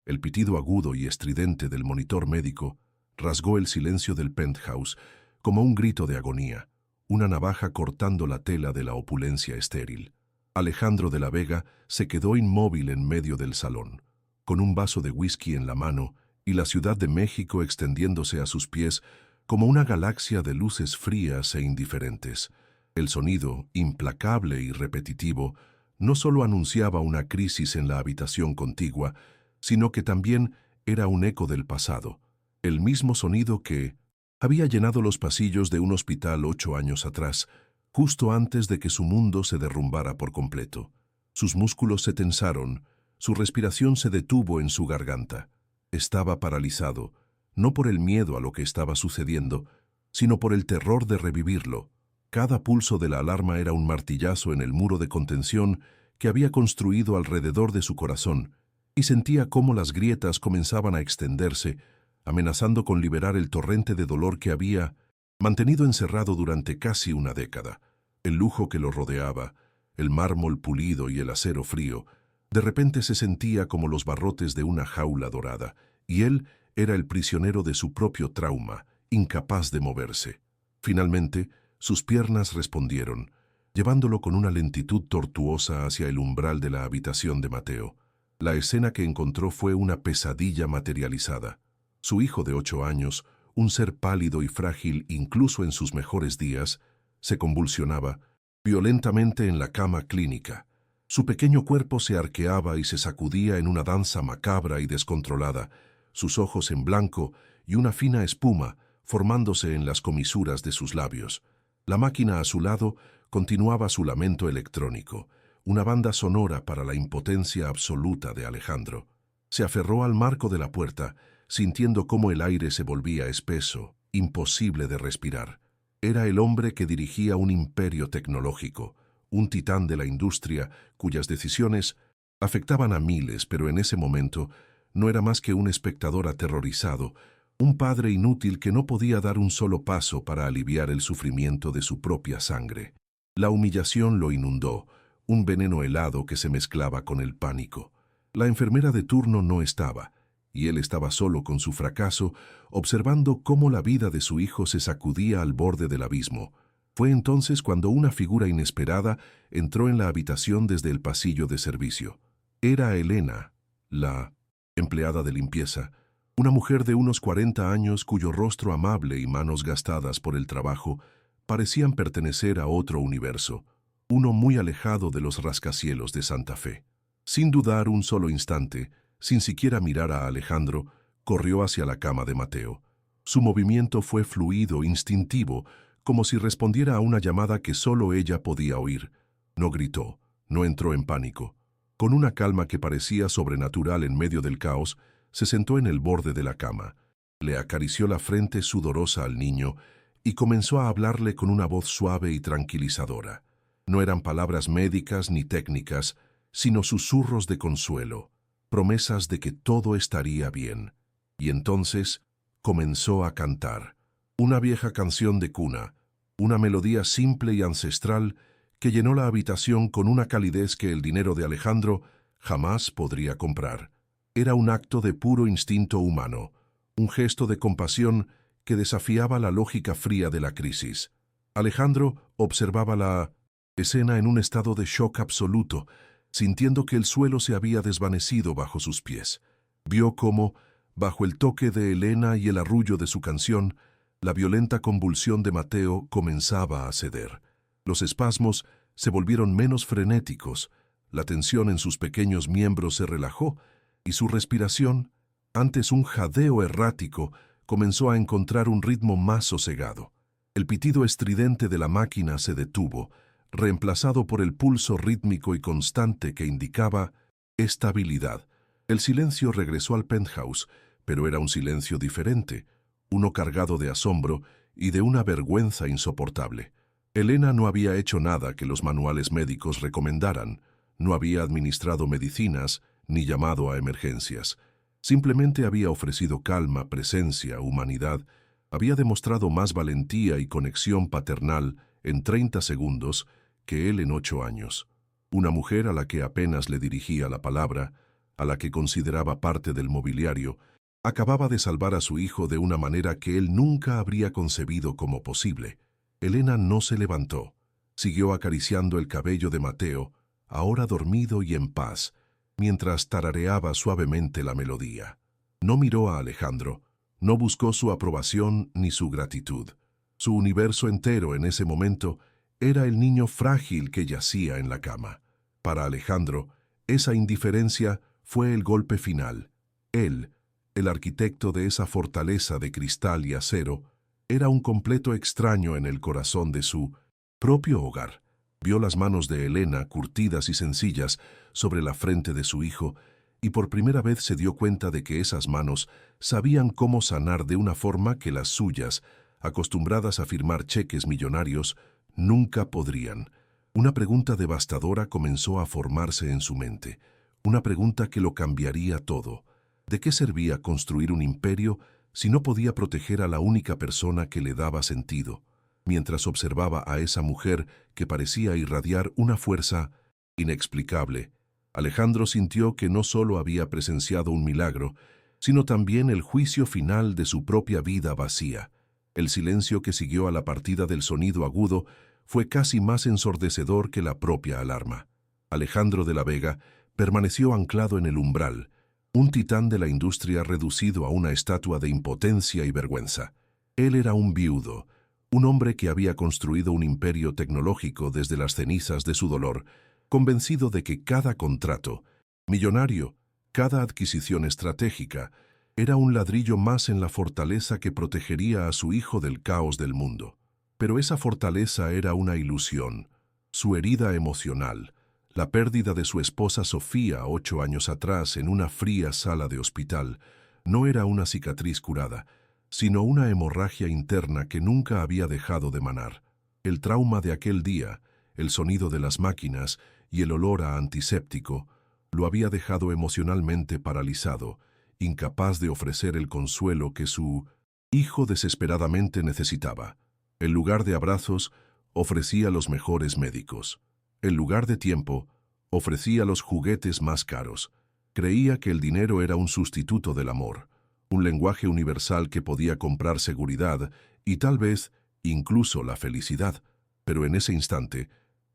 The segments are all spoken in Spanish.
El pitido agudo y estridente del monitor médico rasgó el silencio del penthouse como un grito de agonía, una navaja cortando la tela de la opulencia estéril. Alejandro de la Vega se quedó inmóvil en medio del salón, con un vaso de whisky en la mano y la Ciudad de México extendiéndose a sus pies como una galaxia de luces frías e indiferentes. El sonido, implacable y repetitivo, no solo anunciaba una crisis en la habitación contigua, sino que también era un eco del pasado, el mismo sonido que había llenado los pasillos de un hospital 8 años atrás, justo antes de que su mundo se derrumbara por completo. Sus músculos se tensaron, su respiración se detuvo en su garganta. Estaba paralizado, no por el miedo a lo que estaba sucediendo, sino por el terror de revivirlo. Cada pulso de la alarma era un martillazo en el muro de contención que había construido alrededor de su corazón, y sentía cómo las grietas comenzaban a extenderse, amenazando con liberar el torrente de dolor que había mantenido encerrado durante casi una década. El lujo que lo rodeaba, el mármol pulido y el acero frío, de repente se sentía como los barrotes de una jaula dorada, y él era el prisionero de su propio trauma, incapaz de moverse. Finalmente, sus piernas respondieron, llevándolo con una lentitud tortuosa hacia el umbral de la habitación de Mateo. La escena que encontró fue una pesadilla materializada. Su hijo de 8 años, un ser pálido y frágil incluso en sus mejores días, se convulsionaba violentamente en la cama clínica. Su pequeño cuerpo se arqueaba y se sacudía en una danza macabra y descontrolada, sus ojos en blanco y una fina espuma formándose en las comisuras de sus labios. La máquina a su lado continuaba su lamento electrónico, una banda sonora para la impotencia absoluta de Alejandro. Se aferró al marco de la puerta, sintiendo cómo el aire se volvía espeso, imposible de respirar. Era el hombre que dirigía un imperio tecnológico, un titán de la industria cuyas decisiones afectaban a miles, pero en ese momento no era más que un espectador aterrorizado, un padre inútil que no podía dar un solo paso para aliviar el sufrimiento de su propia sangre. La humillación lo inundó, un veneno helado que se mezclaba con el pánico. La enfermera de turno no estaba, y él estaba solo con su fracaso, observando cómo la vida de su hijo se sacudía al borde del abismo. Fue entonces cuando una figura inesperada entró en la habitación desde el pasillo de servicio. Era Elena, la empleada de limpieza, una mujer de unos 40 años cuyo rostro amable y manos gastadas por el trabajo parecían pertenecer a otro universo, uno muy alejado de los rascacielos de Santa Fe. Sin dudar un solo instante, sin siquiera mirar a Alejandro, corrió hacia la cama de Mateo. Su movimiento fue fluido, instintivo, como si respondiera a una llamada que solo ella podía oír. No gritó, no entró en pánico. Con una calma que parecía sobrenatural en medio del caos, se sentó en el borde de la cama. Le acarició la frente sudorosa al niño y comenzó a hablarle con una voz suave y tranquilizadora. No eran palabras médicas ni técnicas, sino susurros de consuelo, promesas de que todo estaría bien. Y entonces comenzó a cantar. Una vieja canción de cuna, una melodía simple y ancestral que llenó la habitación con una calidez que el dinero de Alejandro jamás podría comprar. Era un acto de puro instinto humano, un gesto de compasión que desafiaba la lógica fría de la crisis. Alejandro observaba la escena en un estado de shock absoluto, sintiendo que el suelo se había desvanecido bajo sus pies. Vio cómo, bajo el toque de Elena y el arrullo de su canción, la violenta convulsión de Mateo comenzaba a ceder. Los espasmos se volvieron menos frenéticos, la tensión en sus pequeños miembros se relajó y su respiración, antes un jadeo errático, comenzó a encontrar un ritmo más sosegado. El pitido estridente de la máquina se detuvo, reemplazado por el pulso rítmico y constante que indicaba estabilidad. El silencio regresó al penthouse, pero era un silencio diferente, uno cargado de asombro y de una vergüenza insoportable. Elena no había hecho nada que los manuales médicos recomendaran, no había administrado medicinas ni llamado a emergencias. Simplemente había ofrecido calma, presencia, humanidad, había demostrado más valentía y conexión paternal en 30 segundos que él en 8 años. Una mujer a la que apenas le dirigía la palabra, a la que consideraba parte del mobiliario, acababa de salvar a su hijo de una manera que él nunca habría concebido como posible. Elena no se levantó. Siguió acariciando el cabello de Mateo, ahora dormido y en paz, mientras tarareaba suavemente la melodía. No miró a Alejandro, no buscó su aprobación ni su gratitud. Su universo entero en ese momento era el niño frágil que yacía en la cama. Para Alejandro, esa indiferencia fue el golpe final. Él, el arquitecto de esa fortaleza de cristal y acero, era un completo extraño en el corazón de su propio hogar. Vio las manos de Elena, curtidas y sencillas, sobre la frente de su hijo, y por primera vez se dio cuenta de que esas manos sabían cómo sanar de una forma que las suyas, acostumbradas a firmar cheques millonarios, nunca podrían. Una pregunta devastadora comenzó a formarse en su mente, una pregunta que lo cambiaría todo. ¿De qué servía construir un imperio si no podía proteger a la única persona que le daba sentido? Mientras observaba a esa mujer que parecía irradiar una fuerza inexplicable, Alejandro sintió que no solo había presenciado un milagro, sino también el juicio final de su propia vida vacía. El silencio que siguió a la partida del sonido agudo fue casi más ensordecedor que la propia alarma. Alejandro de la Vega permaneció anclado en el umbral, un titán de la industria reducido a una estatua de impotencia y vergüenza. Él era un viudo, un hombre que había construido un imperio tecnológico desde las cenizas de su dolor, convencido de que cada contrato millonario, cada adquisición estratégica, era un ladrillo más en la fortaleza que protegería a su hijo del caos del mundo. Pero esa fortaleza era una ilusión. Su herida emocional, la pérdida de su esposa Sofía 8 años atrás en una fría sala de hospital, no era una cicatriz curada, sino una hemorragia interna que nunca había dejado de manar. El trauma de aquel día, el sonido de las máquinas y el olor a antiséptico, lo había dejado emocionalmente paralizado, incapaz de ofrecer el consuelo que su hijo desesperadamente necesitaba. En lugar de abrazos, ofrecía los mejores médicos. En lugar de tiempo, ofrecía los juguetes más caros. Creía que el dinero era un sustituto del amor, un lenguaje universal que podía comprar seguridad y tal vez incluso la felicidad. Pero en ese instante,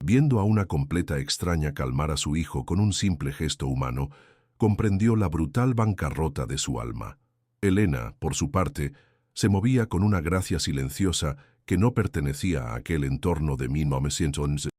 viendo a una completa extraña calmar a su hijo con un simple gesto humano, comprendió la brutal bancarrota de su alma. Elena, por su parte, se movía con una gracia silenciosa que no pertenecía a aquel entorno de 1911.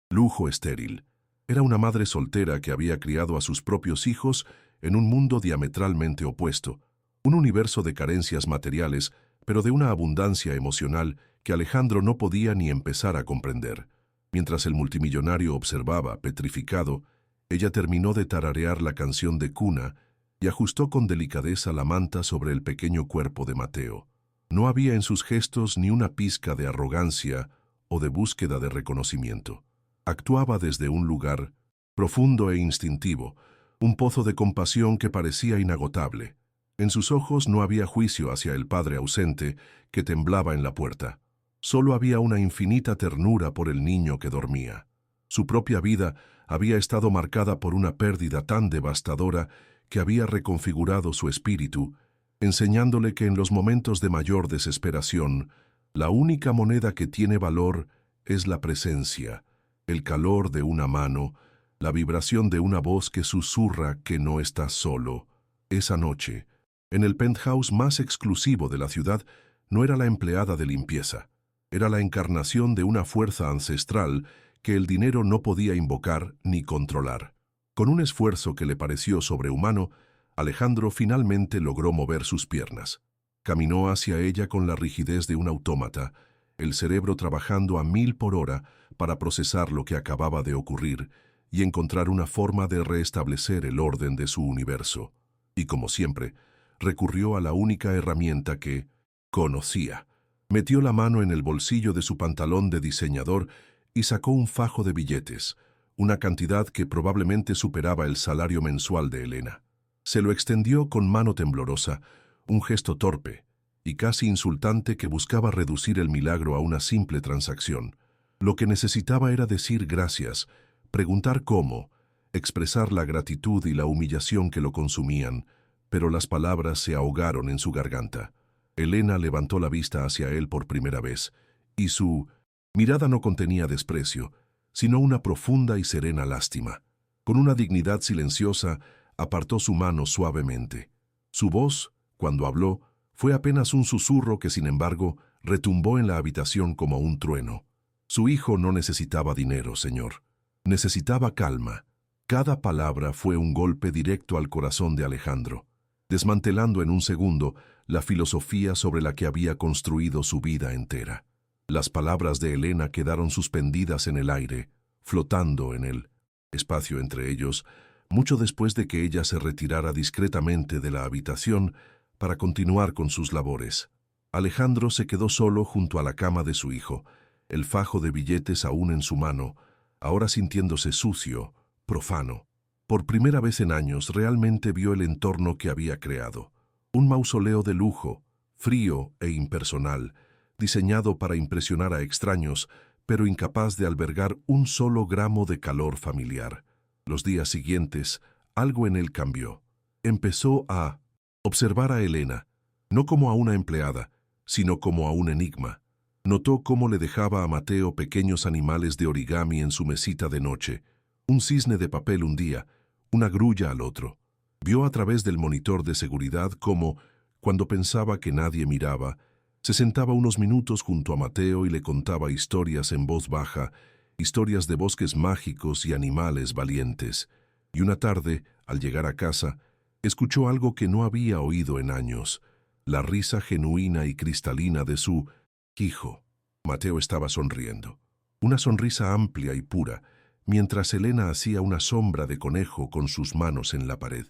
Lujo estéril. Era una madre soltera que había criado a sus propios hijos en un mundo diametralmente opuesto, un universo de carencias materiales, pero de una abundancia emocional que Alejandro no podía ni empezar a comprender. Mientras el multimillonario observaba, petrificado, ella terminó de tararear la canción de cuna y ajustó con delicadeza la manta sobre el pequeño cuerpo de Mateo. No había en sus gestos ni una pizca de arrogancia o de búsqueda de reconocimiento. Actuaba desde un lugar profundo e instintivo, un pozo de compasión que parecía inagotable. En sus ojos no había juicio hacia el padre ausente que temblaba en la puerta. Solo había una infinita ternura por el niño que dormía. Su propia vida había estado marcada por una pérdida tan devastadora que había reconfigurado su espíritu, enseñándole que en los momentos de mayor desesperación, la única moneda que tiene valor es la presencia, el calor de una mano, la vibración de una voz que susurra que no estás solo. Esa noche, en el penthouse más exclusivo de la ciudad, no era la empleada de limpieza. Era la encarnación de una fuerza ancestral que el dinero no podía invocar ni controlar. Con un esfuerzo que le pareció sobrehumano, Alejandro finalmente logró mover sus piernas. Caminó hacia ella con la rigidez de un autómata, el cerebro trabajando a 1000 por hora para procesar lo que acababa de ocurrir y encontrar una forma de restablecer el orden de su universo. Y como siempre, recurrió a la única herramienta que conocía. Metió la mano en el bolsillo de su pantalón de diseñador y sacó un fajo de billetes, una cantidad que probablemente superaba el salario mensual de Elena. Se lo extendió con mano temblorosa, un gesto torpe y casi insultante que buscaba reducir el milagro a una simple transacción. Lo que necesitaba era decir gracias, preguntar cómo, expresar la gratitud y la humillación que lo consumían, pero las palabras se ahogaron en su garganta. Elena levantó la vista hacia él por primera vez, y su mirada no contenía desprecio, sino una profunda y serena lástima. Con una dignidad silenciosa, apartó su mano suavemente. Su voz, cuando habló, fue apenas un susurro que, sin embargo, retumbó en la habitación como un trueno. Su hijo no necesitaba dinero, señor. Necesitaba calma. Cada palabra fue un golpe directo al corazón de Alejandro, desmantelando en un segundo la filosofía sobre la que había construido su vida entera. Las palabras de Elena quedaron suspendidas en el aire, flotando en el espacio entre ellos, mucho después de que ella se retirara discretamente de la habitación para continuar con sus labores. Alejandro se quedó solo junto a la cama de su hijo, el fajo de billetes aún en su mano, ahora sintiéndose sucio, profano. Por primera vez en años realmente vio el entorno que había creado. Un mausoleo de lujo, frío e impersonal, diseñado para impresionar a extraños, pero incapaz de albergar un solo gramo de calor familiar. Los días siguientes, algo en él cambió. Empezó a observar a Elena, no como a una empleada, sino como a un enigma. Notó cómo le dejaba a Mateo pequeños animales de origami en su mesita de noche, un cisne de papel un día, una grulla al otro. Vio a través del monitor de seguridad cómo, cuando pensaba que nadie miraba, se sentaba unos minutos junto a Mateo y le contaba historias en voz baja, historias de bosques mágicos y animales valientes. Y una tarde, al llegar a casa, escuchó algo que no había oído en años, la risa genuina y cristalina de su hijo. Mateo estaba sonriendo, una sonrisa amplia y pura, mientras Elena hacía una sombra de conejo con sus manos en la pared.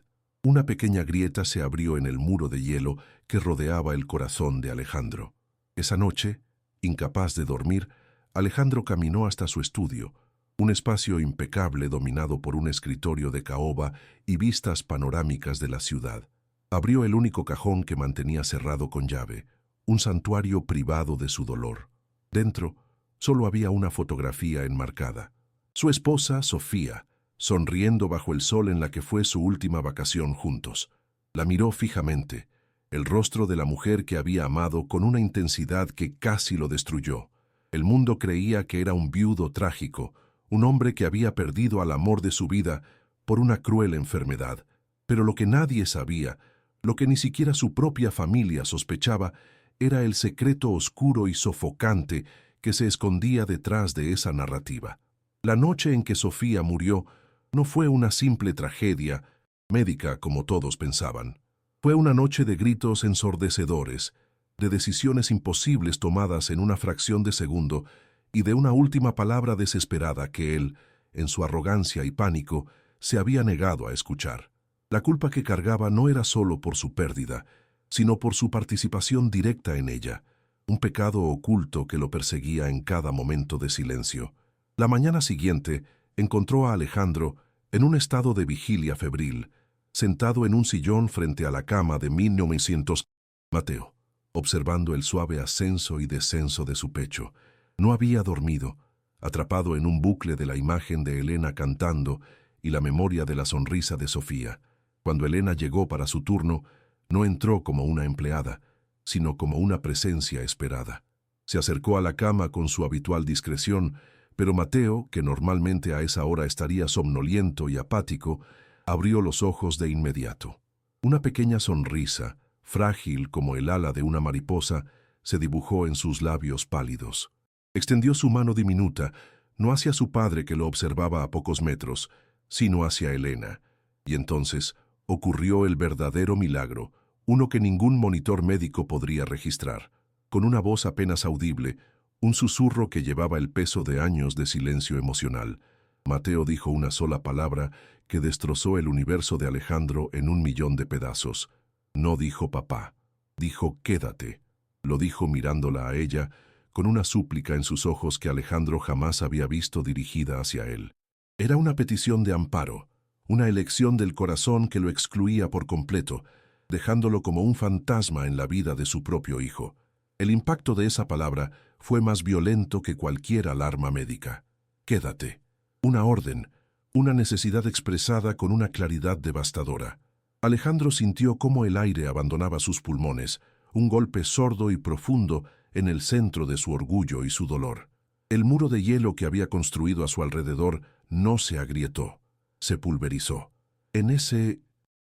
Una pequeña grieta se abrió en el muro de hielo que rodeaba el corazón de Alejandro. Esa noche, incapaz de dormir, Alejandro caminó hasta su estudio, un espacio impecable dominado por un escritorio de caoba y vistas panorámicas de la ciudad. Abrió el único cajón que mantenía cerrado con llave, un santuario privado de su dolor. Dentro, solo había una fotografía enmarcada. Su esposa, Sofía, sonriendo bajo el sol en la que fue su última vacación juntos. La miró fijamente, el rostro de la mujer que había amado con una intensidad que casi lo destruyó. El mundo creía que era un viudo trágico, un hombre que había perdido al amor de su vida por una cruel enfermedad. Pero lo que nadie sabía, lo que ni siquiera su propia familia sospechaba, era el secreto oscuro y sofocante que se escondía detrás de esa narrativa. La noche en que Sofía murió no fue una simple tragedia médica como todos pensaban. Fue una noche de gritos ensordecedores, de decisiones imposibles tomadas en una fracción de segundo y de una última palabra desesperada que él, en su arrogancia y pánico, se había negado a escuchar. La culpa que cargaba no era solo por su pérdida, sino por su participación directa en ella, un pecado oculto que lo perseguía en cada momento de silencio. La mañana siguiente encontró a Alejandro en un estado de vigilia febril, sentado en un sillón frente a la cama de 1900 Mateo, observando el suave ascenso y descenso de su pecho. No había dormido, atrapado en un bucle de la imagen de Elena cantando y la memoria de la sonrisa de Sofía. Cuando Elena llegó para su turno, no entró como una empleada, sino como una presencia esperada. Se acercó a la cama con su habitual discreción, pero Mateo, que normalmente a esa hora estaría somnoliento y apático, abrió los ojos de inmediato. Una pequeña sonrisa, frágil como el ala de una mariposa, se dibujó en sus labios pálidos. Extendió su mano diminuta, no hacia su padre que lo observaba a pocos metros, sino hacia Elena. Y entonces ocurrió el verdadero milagro, uno que ningún monitor médico podría registrar. Con una voz apenas audible, un susurro que llevaba el peso de años de silencio emocional, Mateo dijo una sola palabra que destrozó el universo de Alejandro en 1.000.000 de pedazos. No dijo papá, dijo quédate. Lo dijo mirándola a ella, con una súplica en sus ojos que Alejandro jamás había visto dirigida hacia él. Era una petición de amparo, una elección del corazón que lo excluía por completo, dejándolo como un fantasma en la vida de su propio hijo. El impacto de esa palabra fue más violento que cualquier alarma médica. Quédate. Una orden, una necesidad expresada con una claridad devastadora. Alejandro sintió cómo el aire abandonaba sus pulmones, un golpe sordo y profundo en el centro de su orgullo y su dolor. El muro de hielo que había construido a su alrededor no se agrietó, se pulverizó. En ese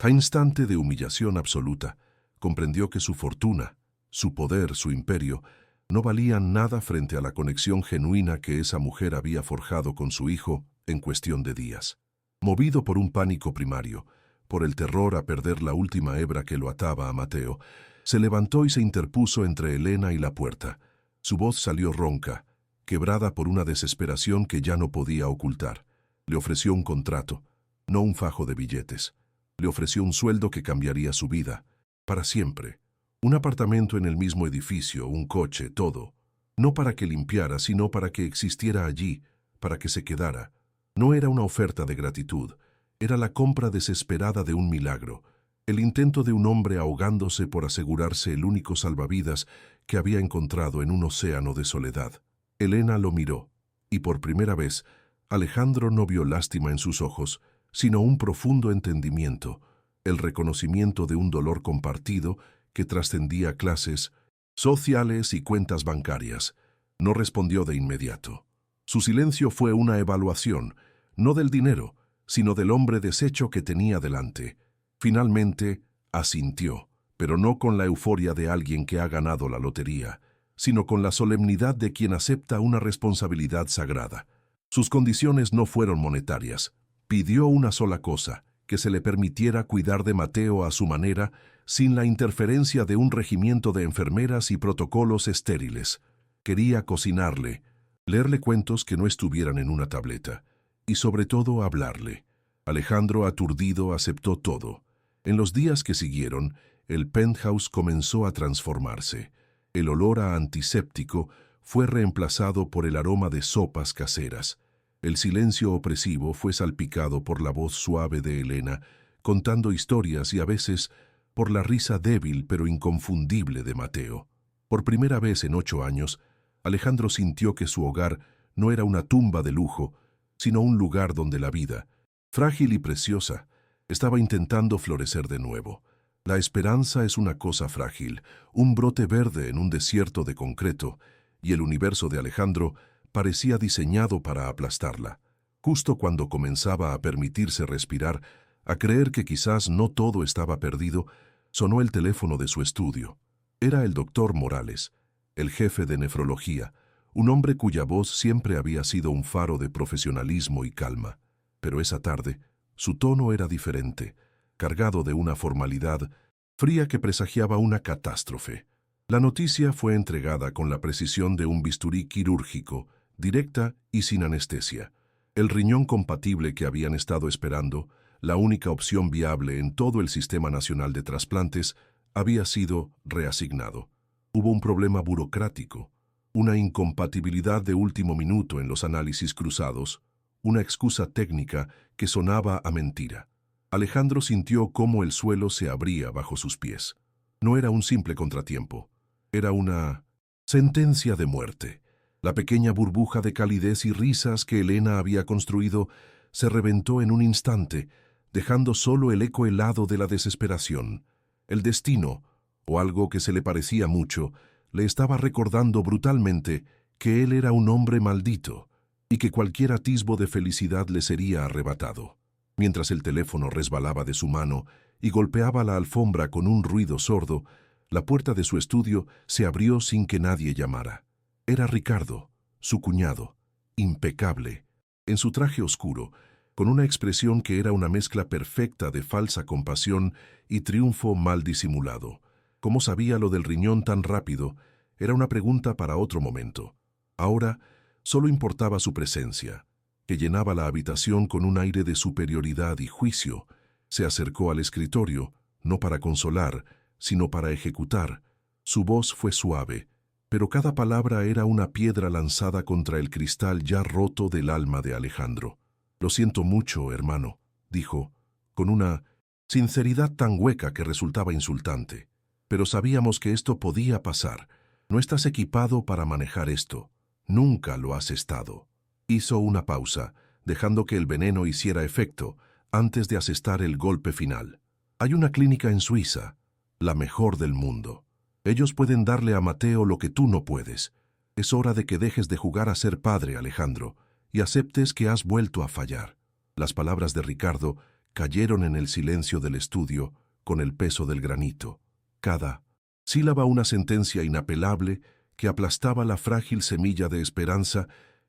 instante de humillación absoluta, comprendió que su fortuna, su poder, su imperio, no valían nada frente a la conexión genuina que esa mujer había forjado con su hijo en cuestión de días. Movido por un pánico primario, por el terror a perder la última hebra que lo ataba a Mateo, se levantó y se interpuso entre Elena y la puerta. Su voz salió ronca, quebrada por una desesperación que ya no podía ocultar. Le ofreció un contrato, no un fajo de billetes. Le ofreció un sueldo que cambiaría su vida, para siempre. Un apartamento en el mismo edificio, un coche, todo. No para que limpiara, sino para que existiera allí, para que se quedara. No era una oferta de gratitud, era la compra desesperada de un milagro, el intento de un hombre ahogándose por asegurarse el único salvavidas que había encontrado en un océano de soledad. Elena lo miró, y por primera vez, Alejandro no vio lástima en sus ojos, sino un profundo entendimiento, el reconocimiento de un dolor compartido que trascendía clases sociales y cuentas bancarias. No respondió de inmediato. Su silencio fue una evaluación, no del dinero, sino del hombre deshecho que tenía delante. Finalmente, asintió, pero no con la euforia de alguien que ha ganado la lotería, sino con la solemnidad de quien acepta una responsabilidad sagrada. Sus condiciones no fueron monetarias. Pidió una sola cosa, que se le permitiera cuidar de Mateo a su manera, sin la interferencia de un regimiento de enfermeras y protocolos estériles. Quería cocinarle, leerle cuentos que no estuvieran en una tableta, y sobre todo hablarle. Alejandro, aturdido, aceptó todo. En los días que siguieron, el penthouse comenzó a transformarse. El olor a antiséptico fue reemplazado por el aroma de sopas caseras. El silencio opresivo fue salpicado por la voz suave de Elena, contando historias y a veces por la risa débil pero inconfundible de Mateo. Por primera vez en 8 años, Alejandro sintió que su hogar no era una tumba de lujo, sino un lugar donde la vida, frágil y preciosa, estaba intentando florecer de nuevo. La esperanza es una cosa frágil, un brote verde en un desierto de concreto, y el universo de Alejandro parecía diseñado para aplastarla. Justo cuando comenzaba a permitirse respirar, a creer que quizás no todo estaba perdido, sonó el teléfono de su estudio. Era el doctor Morales, el jefe de nefrología, un hombre cuya voz siempre había sido un faro de profesionalismo y calma. Pero esa tarde, su tono era diferente, cargado de una formalidad fría que presagiaba una catástrofe. La noticia fue entregada con la precisión de un bisturí quirúrgico, directa y sin anestesia. El riñón compatible que habían estado esperando, la única opción viable en todo el Sistema Nacional de Trasplantes, había sido reasignado. Hubo un problema burocrático, una incompatibilidad de último minuto en los análisis cruzados, una excusa técnica que sonaba a mentira. Alejandro sintió cómo el suelo se abría bajo sus pies. No era un simple contratiempo, era una sentencia de muerte. La pequeña burbuja de calidez y risas que Elena había construido se reventó en un instante, dejando solo el eco helado de la desesperación. El destino, o algo que se le parecía mucho, le estaba recordando brutalmente que él era un hombre maldito y que cualquier atisbo de felicidad le sería arrebatado. Mientras el teléfono resbalaba de su mano y golpeaba la alfombra con un ruido sordo, la puerta de su estudio se abrió sin que nadie llamara. Era Ricardo, su cuñado, impecable, en su traje oscuro, con una expresión que era una mezcla perfecta de falsa compasión y triunfo mal disimulado. ¿Cómo sabía lo del riñón tan rápido? Era una pregunta para otro momento. Ahora solo importaba su presencia, que llenaba la habitación con un aire de superioridad y juicio. Se acercó al escritorio, no para consolar, sino para ejecutar. Su voz fue suave, pero cada palabra era una piedra lanzada contra el cristal ya roto del alma de Alejandro. «Lo siento mucho, hermano», dijo, con una sinceridad tan hueca que resultaba insultante. «Pero sabíamos que esto podía pasar. No estás equipado para manejar esto. Nunca lo has estado». Hizo una pausa, dejando que el veneno hiciera efecto antes de asestar el golpe final. Hay una clínica en Suiza, la mejor del mundo. Ellos pueden darle a Mateo lo que tú no puedes. Es hora de que dejes de jugar a ser padre, Alejandro, y aceptes que has vuelto a fallar. Las palabras de Ricardo cayeron en el silencio del estudio con el peso del granito. Cada sílaba una sentencia inapelable que aplastaba la frágil semilla de esperanza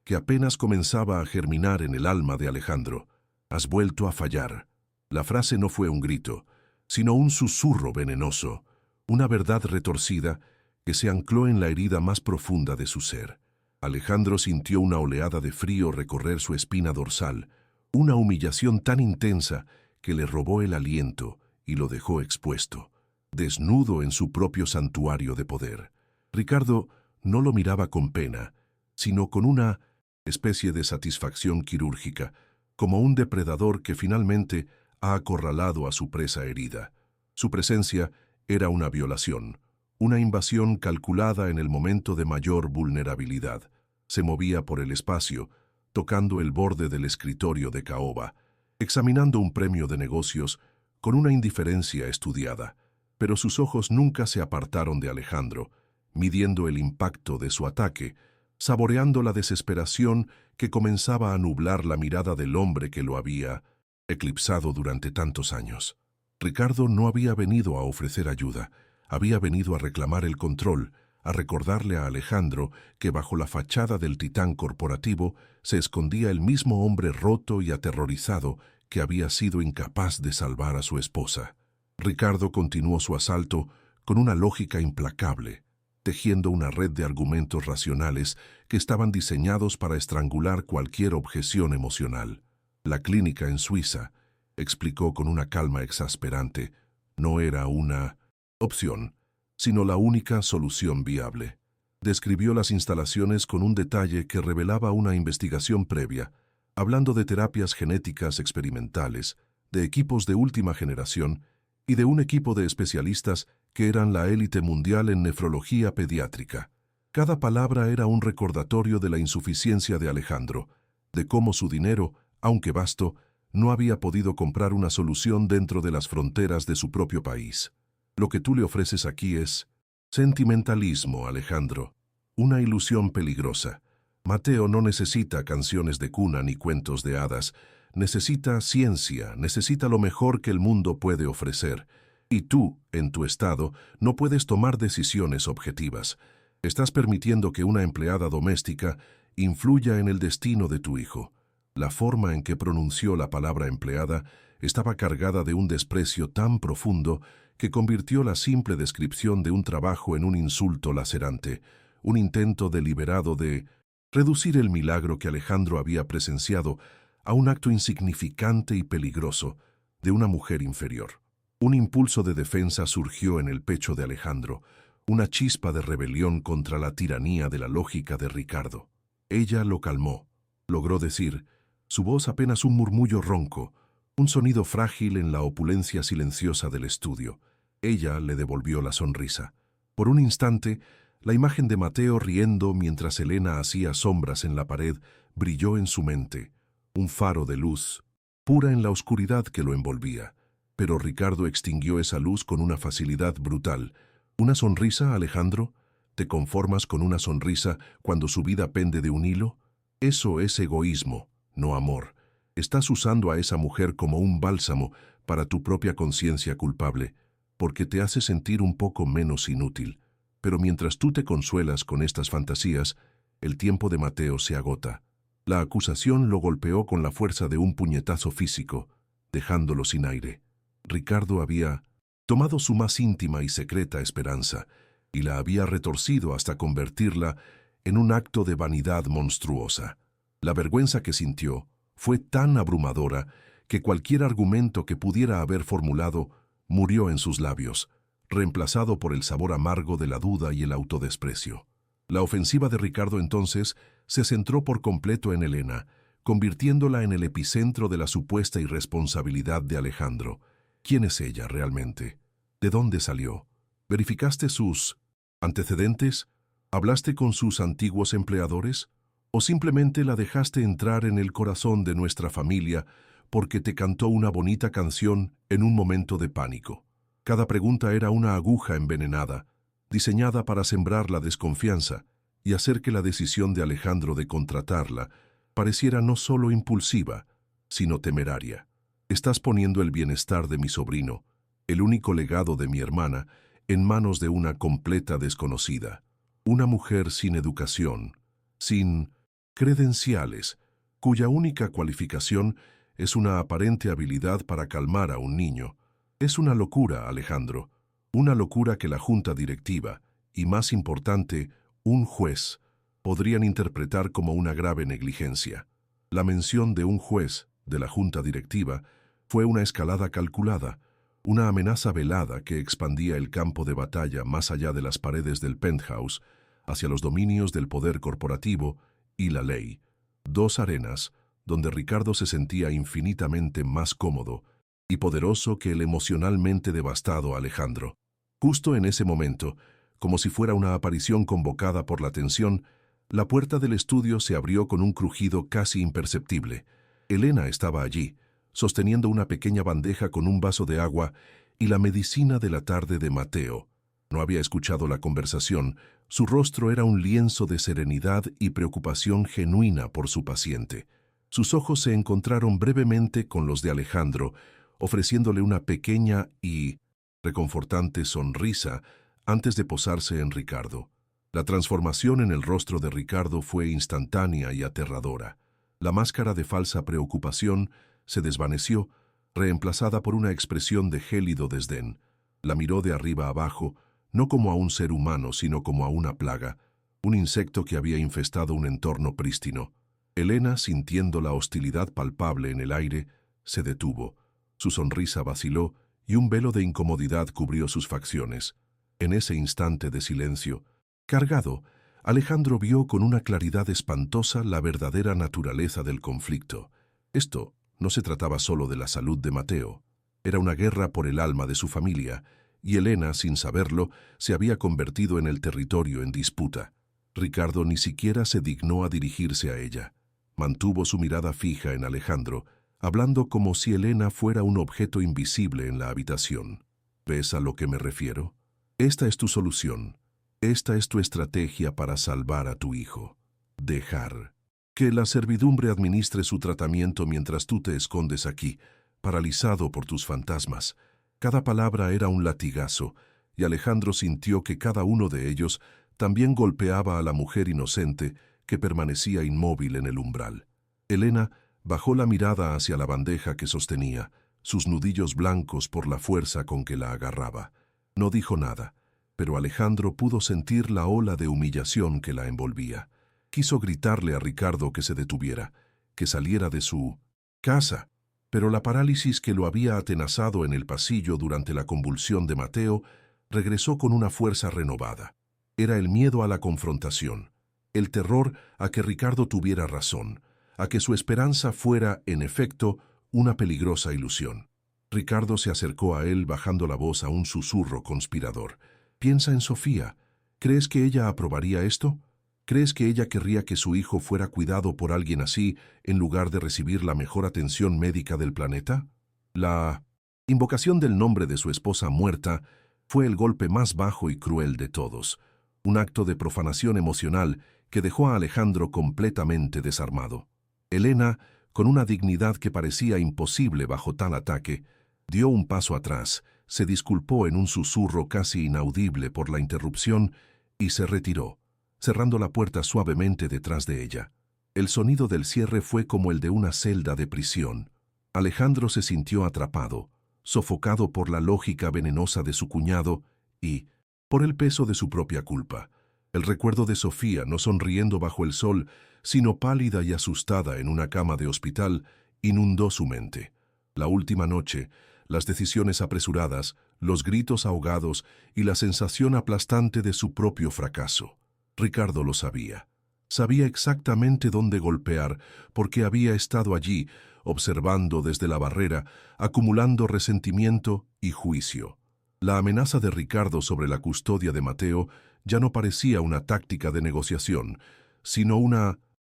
que apenas comenzaba a germinar en el alma de Alejandro. Has vuelto a fallar. La frase no fue un grito, sino un susurro venenoso, una verdad retorcida que se ancló en la herida más profunda de su ser. Alejandro sintió una oleada de frío recorrer su espina dorsal, una humillación tan intensa que le robó el aliento y lo dejó expuesto, desnudo en su propio santuario de poder. Ricardo no lo miraba con pena, sino con una especie de satisfacción quirúrgica, como un depredador que finalmente ha acorralado a su presa herida. Su presencia era una violación, una invasión calculada en el momento de mayor vulnerabilidad. Se movía por el espacio, tocando el borde del escritorio de caoba, examinando un premio de negocios con una indiferencia estudiada, pero sus ojos nunca se apartaron de Alejandro, midiendo el impacto de su ataque, saboreando la desesperación que comenzaba a nublar la mirada del hombre que lo había eclipsado durante tantos años. Ricardo no había venido a ofrecer ayuda, había venido a reclamar el control, a recordarle a Alejandro que bajo la fachada del titán corporativo se escondía el mismo hombre roto y aterrorizado que había sido incapaz de salvar a su esposa. Ricardo continuó su asalto con una lógica implacable, tejiendo una red de argumentos racionales que estaban diseñados para estrangular cualquier objeción emocional. La clínica en Suiza, explicó con una calma exasperante, no era una opción, sino la única solución viable. Describió las instalaciones con un detalle que revelaba una investigación previa, hablando de terapias genéticas experimentales, de equipos de última generación y de un equipo de especialistas que eran la élite mundial en nefrología pediátrica. Cada palabra era un recordatorio de la insuficiencia de Alejandro, de cómo su dinero, aunque vasto, no había podido comprar una solución dentro de las fronteras de su propio país. Lo que tú le ofreces aquí es sentimentalismo, Alejandro, una ilusión peligrosa. Mateo no necesita canciones de cuna ni cuentos de hadas, necesita ciencia, necesita lo mejor que el mundo puede ofrecer. Y tú, en tu estado, no puedes tomar decisiones objetivas. Estás permitiendo que una empleada doméstica influya en el destino de tu hijo. La forma en que pronunció la palabra empleada estaba cargada de un desprecio tan profundo que convirtió la simple descripción de un trabajo en un insulto lacerante, un intento deliberado de reducir el milagro que Alejandro había presenciado a un acto insignificante y peligroso de una mujer inferior. Un impulso de defensa surgió en el pecho de Alejandro, una chispa de rebelión contra la tiranía de la lógica de Ricardo. Ella lo calmó. Logró decir, su voz apenas un murmullo ronco, un sonido frágil en la opulencia silenciosa del estudio. Ella le devolvió la sonrisa. Por un instante, la imagen de Mateo riendo mientras Elena hacía sombras en la pared brilló en su mente, un faro de luz, pura en la oscuridad que lo envolvía. Pero Ricardo extinguió esa luz con una facilidad brutal. ¿Una sonrisa, Alejandro? ¿Te conformas con una sonrisa cuando su vida pende de un hilo? Eso es egoísmo, no amor. Estás usando a esa mujer como un bálsamo para tu propia conciencia culpable, porque te hace sentir un poco menos inútil. Pero mientras tú te consuelas con estas fantasías, el tiempo de Mateo se agota. La acusación lo golpeó con la fuerza de un puñetazo físico, dejándolo sin aire. Ricardo había tomado su más íntima y secreta esperanza y la había retorcido hasta convertirla en un acto de vanidad monstruosa. La vergüenza que sintió fue tan abrumadora que cualquier argumento que pudiera haber formulado murió en sus labios, reemplazado por el sabor amargo de la duda y el autodesprecio. La ofensiva de Ricardo entonces se centró por completo en Elena, convirtiéndola en el epicentro de la supuesta irresponsabilidad de Alejandro. ¿Quién es ella realmente? ¿De dónde salió? ¿Verificaste sus antecedentes? ¿Hablaste con sus antiguos empleadores? ¿O simplemente la dejaste entrar en el corazón de nuestra familia porque te cantó una bonita canción en un momento de pánico? Cada pregunta era una aguja envenenada, diseñada para sembrar la desconfianza y hacer que la decisión de Alejandro de contratarla pareciera no solo impulsiva, sino temeraria. Estás poniendo el bienestar de mi sobrino, el único legado de mi hermana, en manos de una completa desconocida. Una mujer sin educación, sin credenciales, cuya única cualificación es una aparente habilidad para calmar a un niño. Es una locura, Alejandro, una locura que la junta directiva, y más importante, un juez, podrían interpretar como una grave negligencia. La mención de un juez de la junta directiva fue una escalada calculada, una amenaza velada que expandía el campo de batalla más allá de las paredes del penthouse, hacia los dominios del poder corporativo y la ley. Dos arenas donde Ricardo se sentía infinitamente más cómodo y poderoso que el emocionalmente devastado Alejandro. Justo en ese momento, como si fuera una aparición convocada por la tensión, la puerta del estudio se abrió con un crujido casi imperceptible. Elena estaba allí, sosteniendo una pequeña bandeja con un vaso de agua y la medicina de la tarde de Mateo. No había escuchado la conversación. Su rostro era un lienzo de serenidad y preocupación genuina por su paciente. Sus ojos se encontraron brevemente con los de Alejandro, ofreciéndole una pequeña y reconfortante sonrisa antes de posarse en Ricardo. La transformación en el rostro de Ricardo fue instantánea y aterradora. La máscara de falsa preocupación se desvaneció, reemplazada por una expresión de gélido desdén. La miró de arriba abajo, no como a un ser humano, sino como a una plaga, un insecto que había infestado un entorno prístino. Elena, sintiendo la hostilidad palpable en el aire, se detuvo. Su sonrisa vaciló y un velo de incomodidad cubrió sus facciones. En ese instante de silencio, cargado, Alejandro vio con una claridad espantosa la verdadera naturaleza del conflicto. Esto no se trataba solo de la salud de Mateo. Era una guerra por el alma de su familia, y Elena, sin saberlo, se había convertido en el territorio en disputa. Ricardo ni siquiera se dignó a dirigirse a ella. Mantuvo su mirada fija en Alejandro, hablando como si Elena fuera un objeto invisible en la habitación. ¿Ves a lo que me refiero? Esta es tu solución. Esta es tu estrategia para salvar a tu hijo. Dejar que la servidumbre administre su tratamiento mientras tú te escondes aquí, paralizado por tus fantasmas. Cada palabra era un latigazo, y Alejandro sintió que cada uno de ellos también golpeaba a la mujer inocente que permanecía inmóvil en el umbral. Elena bajó la mirada hacia la bandeja que sostenía, sus nudillos blancos por la fuerza con que la agarraba. No dijo nada, pero Alejandro pudo sentir la ola de humillación que la envolvía. Quiso gritarle a Ricardo que se detuviera, que saliera de su casa, pero la parálisis que lo había atenazado en el pasillo durante la convulsión de Mateo regresó con una fuerza renovada. Era el miedo a la confrontación, el terror a que Ricardo tuviera razón, a que su esperanza fuera, en efecto, una peligrosa ilusión. Ricardo se acercó a él bajando la voz a un susurro conspirador. «Piensa en Sofía. ¿Crees que ella aprobaría esto? ¿Crees que ella querría que su hijo fuera cuidado por alguien así en lugar de recibir la mejor atención médica del planeta?» La invocación del nombre de su esposa muerta fue el golpe más bajo y cruel de todos, un acto de profanación emocional que dejó a Alejandro completamente desarmado. Elena, con una dignidad que parecía imposible bajo tal ataque, dio un paso atrás, se disculpó en un susurro casi inaudible por la interrupción y se retiró, cerrando la puerta suavemente detrás de ella. El sonido del cierre fue como el de una celda de prisión. Alejandro se sintió atrapado, sofocado por la lógica venenosa de su cuñado y por el peso de su propia culpa. El recuerdo de Sofía, no sonriendo bajo el sol, sino pálida y asustada en una cama de hospital, inundó su mente. La última noche, las decisiones apresuradas, los gritos ahogados y la sensación aplastante de su propio fracaso. Ricardo lo sabía. Sabía exactamente dónde golpear, porque había estado allí, observando desde la barrera, acumulando resentimiento y juicio. La amenaza de Ricardo sobre la custodia de Mateo ya no parecía una táctica de negociación, sino una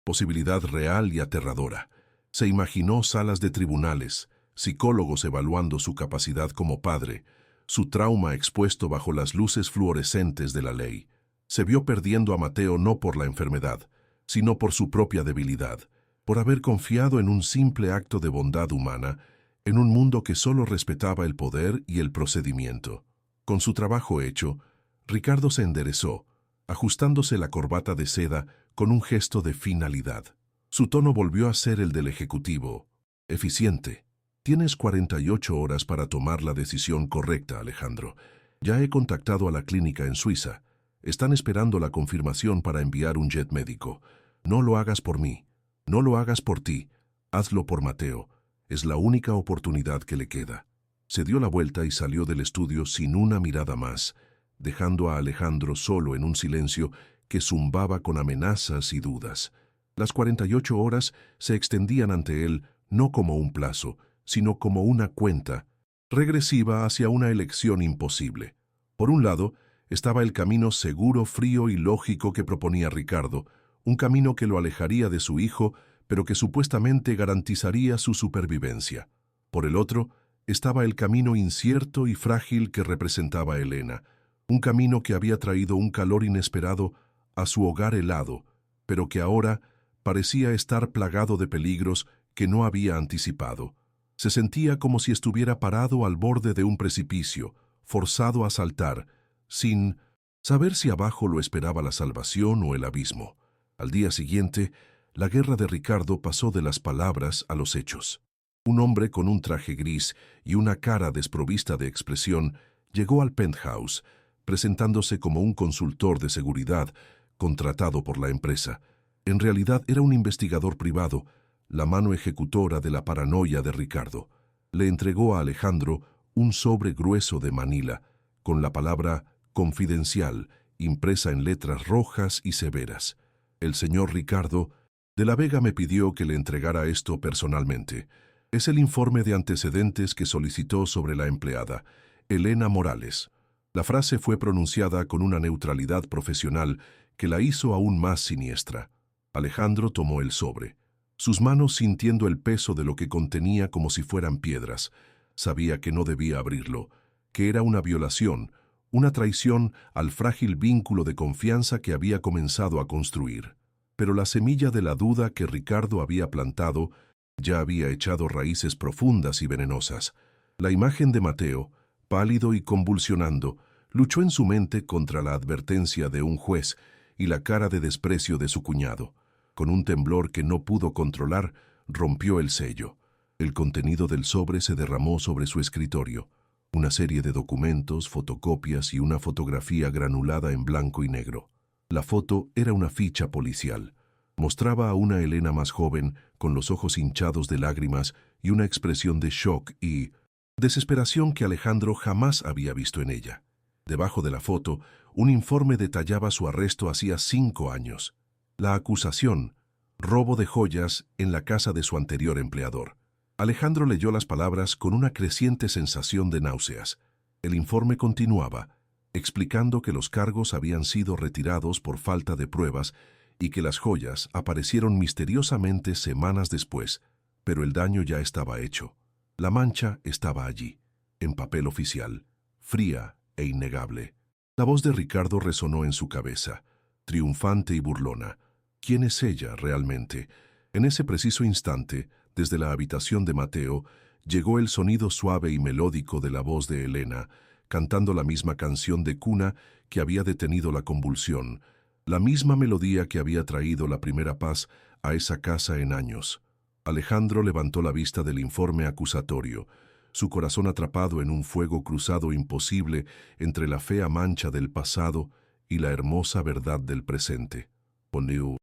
posibilidad real y aterradora. Se imaginó salas de tribunales, psicólogos evaluando su capacidad como padre, su trauma expuesto bajo las luces fluorescentes de la ley. Se vio perdiendo a Mateo no por la enfermedad, sino por su propia debilidad, por haber confiado en un simple acto de bondad humana, en un mundo que solo respetaba el poder y el procedimiento. Con su trabajo hecho, Ricardo se enderezó, ajustándose la corbata de seda con un gesto de finalidad. Su tono volvió a ser el del ejecutivo. Eficiente. Tienes 48 horas para tomar la decisión correcta, Alejandro. Ya he contactado a la clínica en Suiza. Están esperando la confirmación para enviar un jet médico. No lo hagas por mí. No lo hagas por ti. Hazlo por Mateo. Es la única oportunidad que le queda. Se dio la vuelta y salió del estudio sin una mirada más, dejando a Alejandro solo en un silencio que zumbaba con amenazas y dudas. Las 48 horas se extendían ante él no como un plazo, sino como una cuenta regresiva hacia una elección imposible. Por un lado, estaba el camino seguro, frío y lógico que proponía Ricardo, un camino que lo alejaría de su hijo, pero que supuestamente garantizaría su supervivencia. Por el otro, estaba el camino incierto y frágil que representaba Elena, un camino que había traído un calor inesperado a su hogar helado, pero que ahora parecía estar plagado de peligros que no había anticipado. Se sentía como si estuviera parado al borde de un precipicio, forzado a saltar, sin saber si abajo lo esperaba la salvación o el abismo. Al día siguiente, la guerra de Ricardo pasó de las palabras a los hechos. Un hombre con un traje gris y una cara desprovista de expresión llegó al penthouse, presentándose como un consultor de seguridad contratado por la empresa. En realidad era un investigador privado, la mano ejecutora de la paranoia de Ricardo. Le entregó a Alejandro un sobre grueso de Manila, con la palabra «confidencial» impresa en letras rojas y severas. El señor Ricardo de la Vega me pidió que le entregara esto personalmente. Es el informe de antecedentes que solicitó sobre la empleada, Elena Morales. La frase fue pronunciada con una neutralidad profesional que la hizo aún más siniestra. Alejandro tomó el sobre, sus manos sintiendo el peso de lo que contenía como si fueran piedras. Sabía que no debía abrirlo, que era una violación, una traición al frágil vínculo de confianza que había comenzado a construir. Pero la semilla de la duda que Ricardo había plantado ya había echado raíces profundas y venenosas. La imagen de Mateo, pálido y convulsionando, luchó en su mente contra la advertencia de un juez y la cara de desprecio de su cuñado. Con un temblor que no pudo controlar, rompió el sello. El contenido del sobre se derramó sobre su escritorio. Una serie de documentos, fotocopias y una fotografía granulada en blanco y negro. La foto era una ficha policial. Mostraba a una Elena más joven, con los ojos hinchados de lágrimas y una expresión de shock y desesperación que Alejandro jamás había visto en ella. Debajo de la foto, un informe detallaba su arresto hacía 5 años. La acusación: robo de joyas en la casa de su anterior empleador. Alejandro leyó las palabras con una creciente sensación de náuseas. El informe continuaba, explicando que los cargos habían sido retirados por falta de pruebas y que las joyas aparecieron misteriosamente semanas después, pero el daño ya estaba hecho. La mancha estaba allí, en papel oficial, fría e innegable. La voz de Ricardo resonó en su cabeza, triunfante y burlona. ¿Quién es ella realmente? En ese preciso instante, desde la habitación de Mateo, llegó el sonido suave y melódico de la voz de Elena, cantando la misma canción de cuna que había detenido la convulsión, la misma melodía que había traído la primera paz a esa casa en años. Alejandro levantó la vista del informe acusatorio, su corazón atrapado en un fuego cruzado imposible entre la fea mancha del pasado y la hermosa verdad del presente. Ponió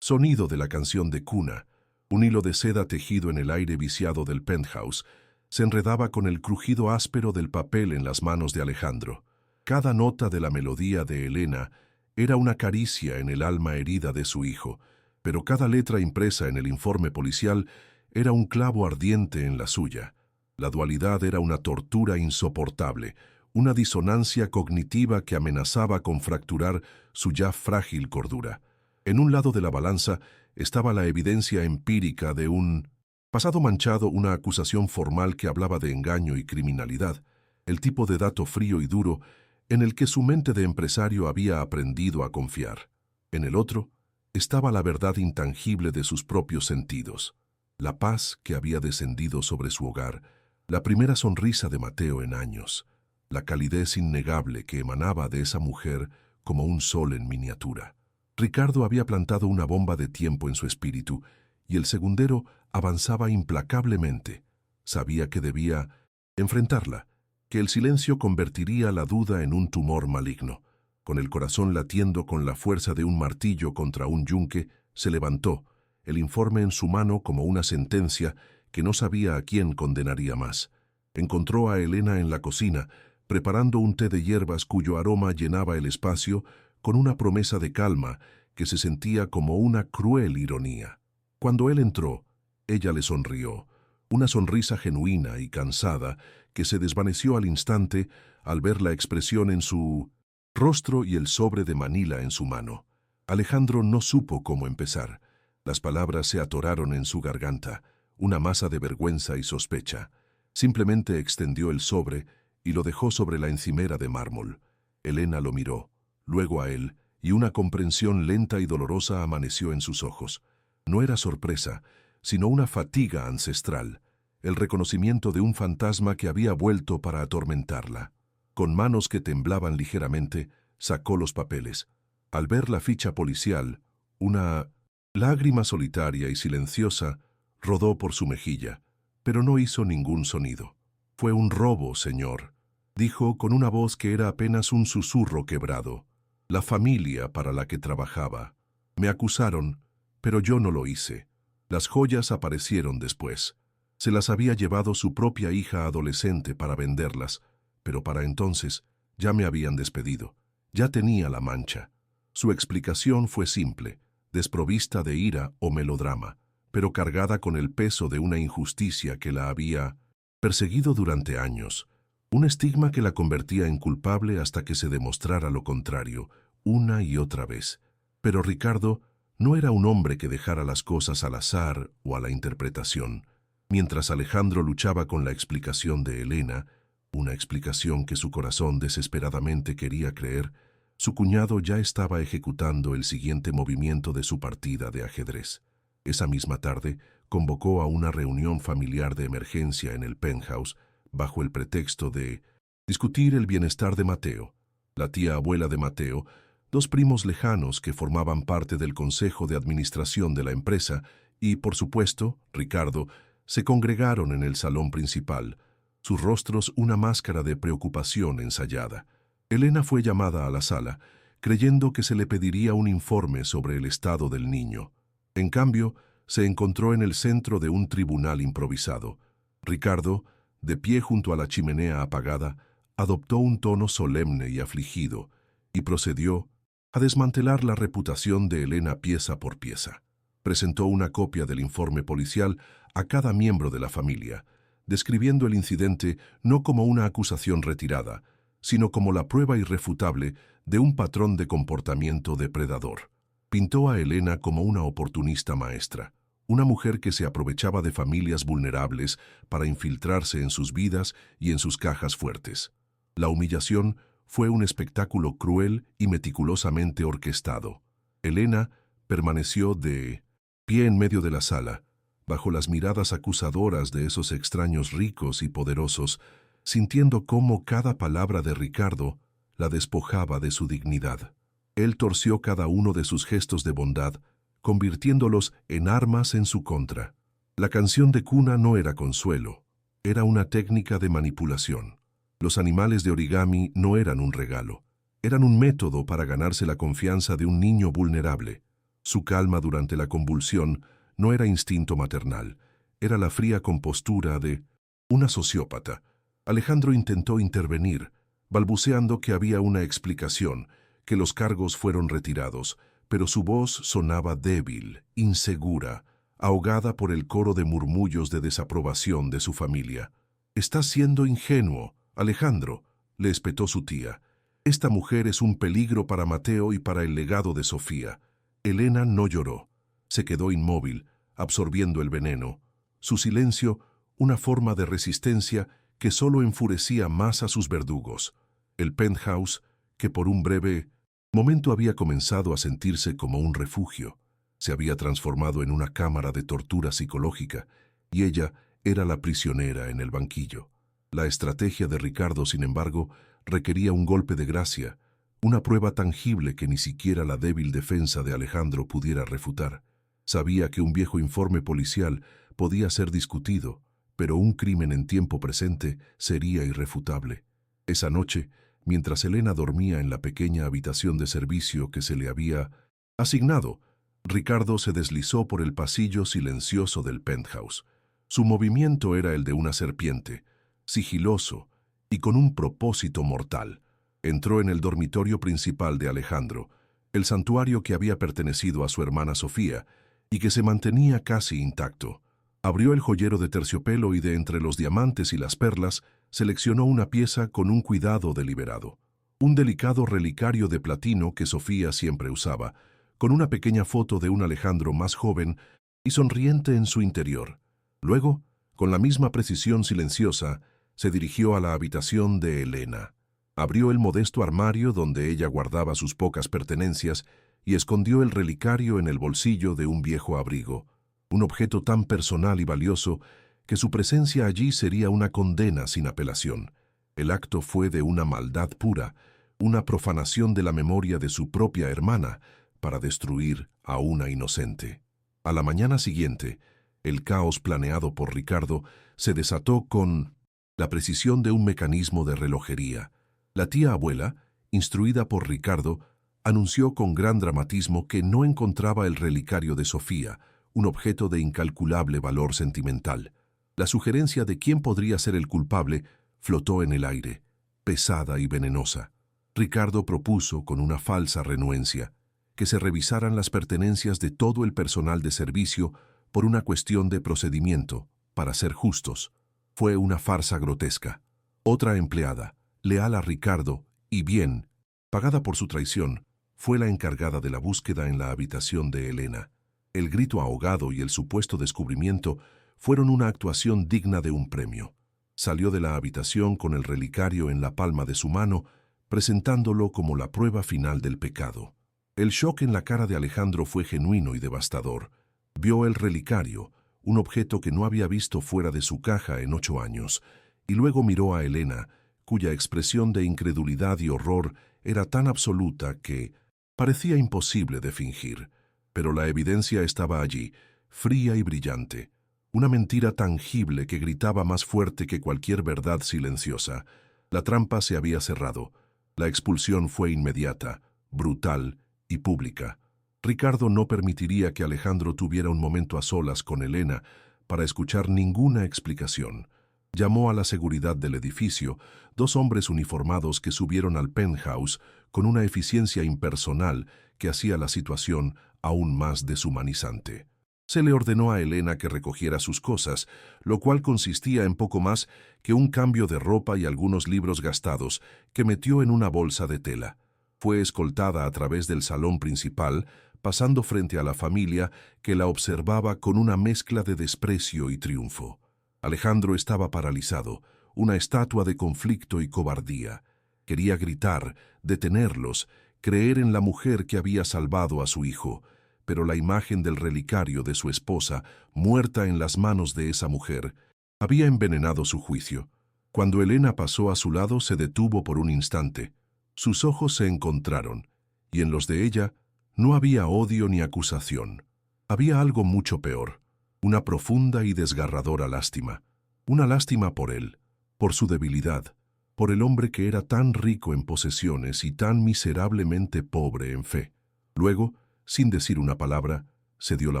sonido de la canción de cuna, un hilo de seda tejido en el aire viciado del penthouse, se enredaba con el crujido áspero del papel en las manos de Alejandro. Cada nota de la melodía de Elena era una caricia en el alma herida de su hijo, pero cada letra impresa en el informe policial era un clavo ardiente en la suya. La dualidad era una tortura insoportable, una disonancia cognitiva que amenazaba con fracturar su ya frágil cordura. En un lado de la balanza estaba la evidencia empírica de un pasado manchado, una acusación formal que hablaba de engaño y criminalidad, el tipo de dato frío y duro en el que su mente de empresario había aprendido a confiar. En el otro estaba la verdad intangible de sus propios sentidos, la paz que había descendido sobre su hogar, la primera sonrisa de Mateo en años, la calidez innegable que emanaba de esa mujer como un sol en miniatura. Ricardo había plantado una bomba de tiempo en su espíritu y el segundero avanzaba implacablemente. Sabía que debía enfrentarla, que el silencio convertiría la duda en un tumor maligno. Con el corazón latiendo con la fuerza de un martillo contra un yunque, se levantó, el informe en su mano como una sentencia que no sabía a quién condenaría más. Encontró a Elena en la cocina, preparando un té de hierbas cuyo aroma llenaba el espacio con una promesa de calma que se sentía como una cruel ironía. Cuando él entró, ella le sonrió, una sonrisa genuina y cansada que se desvaneció al instante al ver la expresión en su rostro y el sobre de Manila en su mano. Alejandro no supo cómo empezar. Las palabras se atoraron en su garganta, una masa de vergüenza y sospecha. Simplemente extendió el sobre y lo dejó sobre la encimera de mármol. Elena lo miró, luego a él, y una comprensión lenta y dolorosa amaneció en sus ojos. No era sorpresa, sino una fatiga ancestral, el reconocimiento de un fantasma que había vuelto para atormentarla. Con manos que temblaban ligeramente, sacó los papeles. Al ver la ficha policial, una lágrima solitaria y silenciosa rodó por su mejilla, pero no hizo ningún sonido. «Fue un robo, señor», dijo con una voz que era apenas un susurro quebrado. «La familia para la que trabajaba. Me acusaron, pero yo no lo hice. Las joyas aparecieron después. Se las había llevado su propia hija adolescente para venderlas, pero para entonces ya me habían despedido. Ya tenía la mancha». Su explicación fue simple, desprovista de ira o melodrama, pero cargada con el peso de una injusticia que la había perseguido durante años, un estigma que la convertía en culpable hasta que se demostrara lo contrario, una y otra vez. Pero Ricardo no era un hombre que dejara las cosas al azar o a la interpretación. Mientras Alejandro luchaba con la explicación de Elena, una explicación que su corazón desesperadamente quería creer, su cuñado ya estaba ejecutando el siguiente movimiento de su partida de ajedrez. Esa misma tarde, convocó a una reunión familiar de emergencia en el penthouse, bajo el pretexto de discutir el bienestar de Mateo, la tía abuela de Mateo, dos primos lejanos que formaban parte del consejo de administración de la empresa y, por supuesto, Ricardo, se congregaron en el salón principal, sus rostros una máscara de preocupación ensayada. Elena fue llamada a la sala, creyendo que se le pediría un informe sobre el estado del niño. En cambio, se encontró en el centro de un tribunal improvisado. Ricardo, de pie junto a la chimenea apagada, adoptó un tono solemne y afligido, y procedió a desmantelar la reputación de Elena pieza por pieza. Presentó una copia del informe policial a cada miembro de la familia, describiendo el incidente no como una acusación retirada, sino como la prueba irrefutable de un patrón de comportamiento depredador. Pintó a Elena como una oportunista maestra, una mujer que se aprovechaba de familias vulnerables para infiltrarse en sus vidas y en sus cajas fuertes. La humillación fue un espectáculo cruel y meticulosamente orquestado. Elena permaneció de pie en medio de la sala, bajo las miradas acusadoras de esos extraños ricos y poderosos, sintiendo cómo cada palabra de Ricardo la despojaba de su dignidad. Él torció cada uno de sus gestos de bondad, convirtiéndolos en armas en su contra. La canción de cuna no era consuelo, era una técnica de manipulación. Los animales de origami no eran un regalo, eran un método para ganarse la confianza de un niño vulnerable. Su calma durante la convulsión no era instinto maternal, era la fría compostura de una sociópata. Alejandro intentó intervenir, balbuceando que había una explicación, que los cargos fueron retirados, pero su voz sonaba débil, insegura, ahogada por el coro de murmullos de desaprobación de su familia. «Estás siendo ingenuo, Alejandro», le espetó su tía. «Esta mujer es un peligro para Mateo y para el legado de Sofía. Elena no lloró. Se quedó inmóvil, absorbiendo el veneno. Su silencio, una forma de resistencia que solo enfurecía más a sus verdugos. El penthouse, que por un breve momento había comenzado a sentirse como un refugio, se había transformado en una cámara de tortura psicológica, y ella era la prisionera en el banquillo. La estrategia de Ricardo, sin embargo, requería un golpe de gracia, una prueba tangible que ni siquiera la débil defensa de Alejandro pudiera refutar. Sabía que un viejo informe policial podía ser discutido, pero un crimen en tiempo presente sería irrefutable. Esa noche, mientras Elena dormía en la pequeña habitación de servicio que se le había asignado, Ricardo se deslizó por el pasillo silencioso del penthouse. Su movimiento era el de una serpiente, sigiloso y con un propósito mortal. Entró en el dormitorio principal de Alejandro, el santuario que había pertenecido a su hermana Sofía y que se mantenía casi intacto. Abrió el joyero de terciopelo y de entre los diamantes y las perlas seleccionó una pieza con un cuidado deliberado. Un delicado relicario de platino que Sofía siempre usaba, con una pequeña foto de un Alejandro más joven y sonriente en su interior. Luego, con la misma precisión silenciosa, se dirigió a la habitación de Elena. Abrió el modesto armario donde ella guardaba sus pocas pertenencias y escondió el relicario en el bolsillo de un viejo abrigo, un objeto tan personal y valioso que su presencia allí sería una condena sin apelación. El acto fue de una maldad pura, una profanación de la memoria de su propia hermana para destruir a una inocente. A la mañana siguiente, el caos planeado por Ricardo se desató con la precisión de un mecanismo de relojería. La tía abuela, instruida por Ricardo, anunció con gran dramatismo que no encontraba el relicario de Sofía, un objeto de incalculable valor sentimental. La sugerencia de quién podría ser el culpable flotó en el aire, pesada y venenosa. Ricardo propuso, con una falsa renuencia, que se revisaran las pertenencias de todo el personal de servicio por una cuestión de procedimiento, para ser justos. Fue una farsa grotesca. Otra empleada, leal a Ricardo y bien, pagada por su traición, fue la encargada de la búsqueda en la habitación de Elena. El grito ahogado y el supuesto descubrimiento fueron una actuación digna de un premio. Salió de la habitación con el relicario en la palma de su mano, presentándolo como la prueba final del pecado. El shock en la cara de Alejandro fue genuino y devastador. Vio el relicario, un objeto que no había visto fuera de su caja en 8 años, y luego miró a Elena, cuya expresión de incredulidad y horror era tan absoluta que parecía imposible de fingir. Pero la evidencia estaba allí, fría y brillante, una mentira tangible que gritaba más fuerte que cualquier verdad silenciosa. La trampa se había cerrado. La expulsión fue inmediata, brutal y pública. Ricardo no permitiría que Alejandro tuviera un momento a solas con Elena para escuchar ninguna explicación. Llamó a la seguridad del edificio, 2 hombres uniformados que subieron al penthouse con una eficiencia impersonal que hacía la situación aún más deshumanizante. Se le ordenó a Elena que recogiera sus cosas, lo cual consistía en poco más que un cambio de ropa y algunos libros gastados que metió en una bolsa de tela. Fue escoltada a través del salón principal, pasando frente a la familia que la observaba con una mezcla de desprecio y triunfo. Alejandro estaba paralizado, una estatua de conflicto y cobardía. Quería gritar, detenerlos, creer en la mujer que había salvado a su hijo, pero la imagen del relicario de su esposa, muerta en las manos de esa mujer, había envenenado su juicio. Cuando Elena pasó a su lado, se detuvo por un instante. Sus ojos se encontraron, y en los de ella no había odio ni acusación. Había algo mucho peor, una profunda y desgarradora lástima. Una lástima por él, por su debilidad, por el hombre que era tan rico en posesiones y tan miserablemente pobre en fe. Luego, sin decir una palabra, se dio la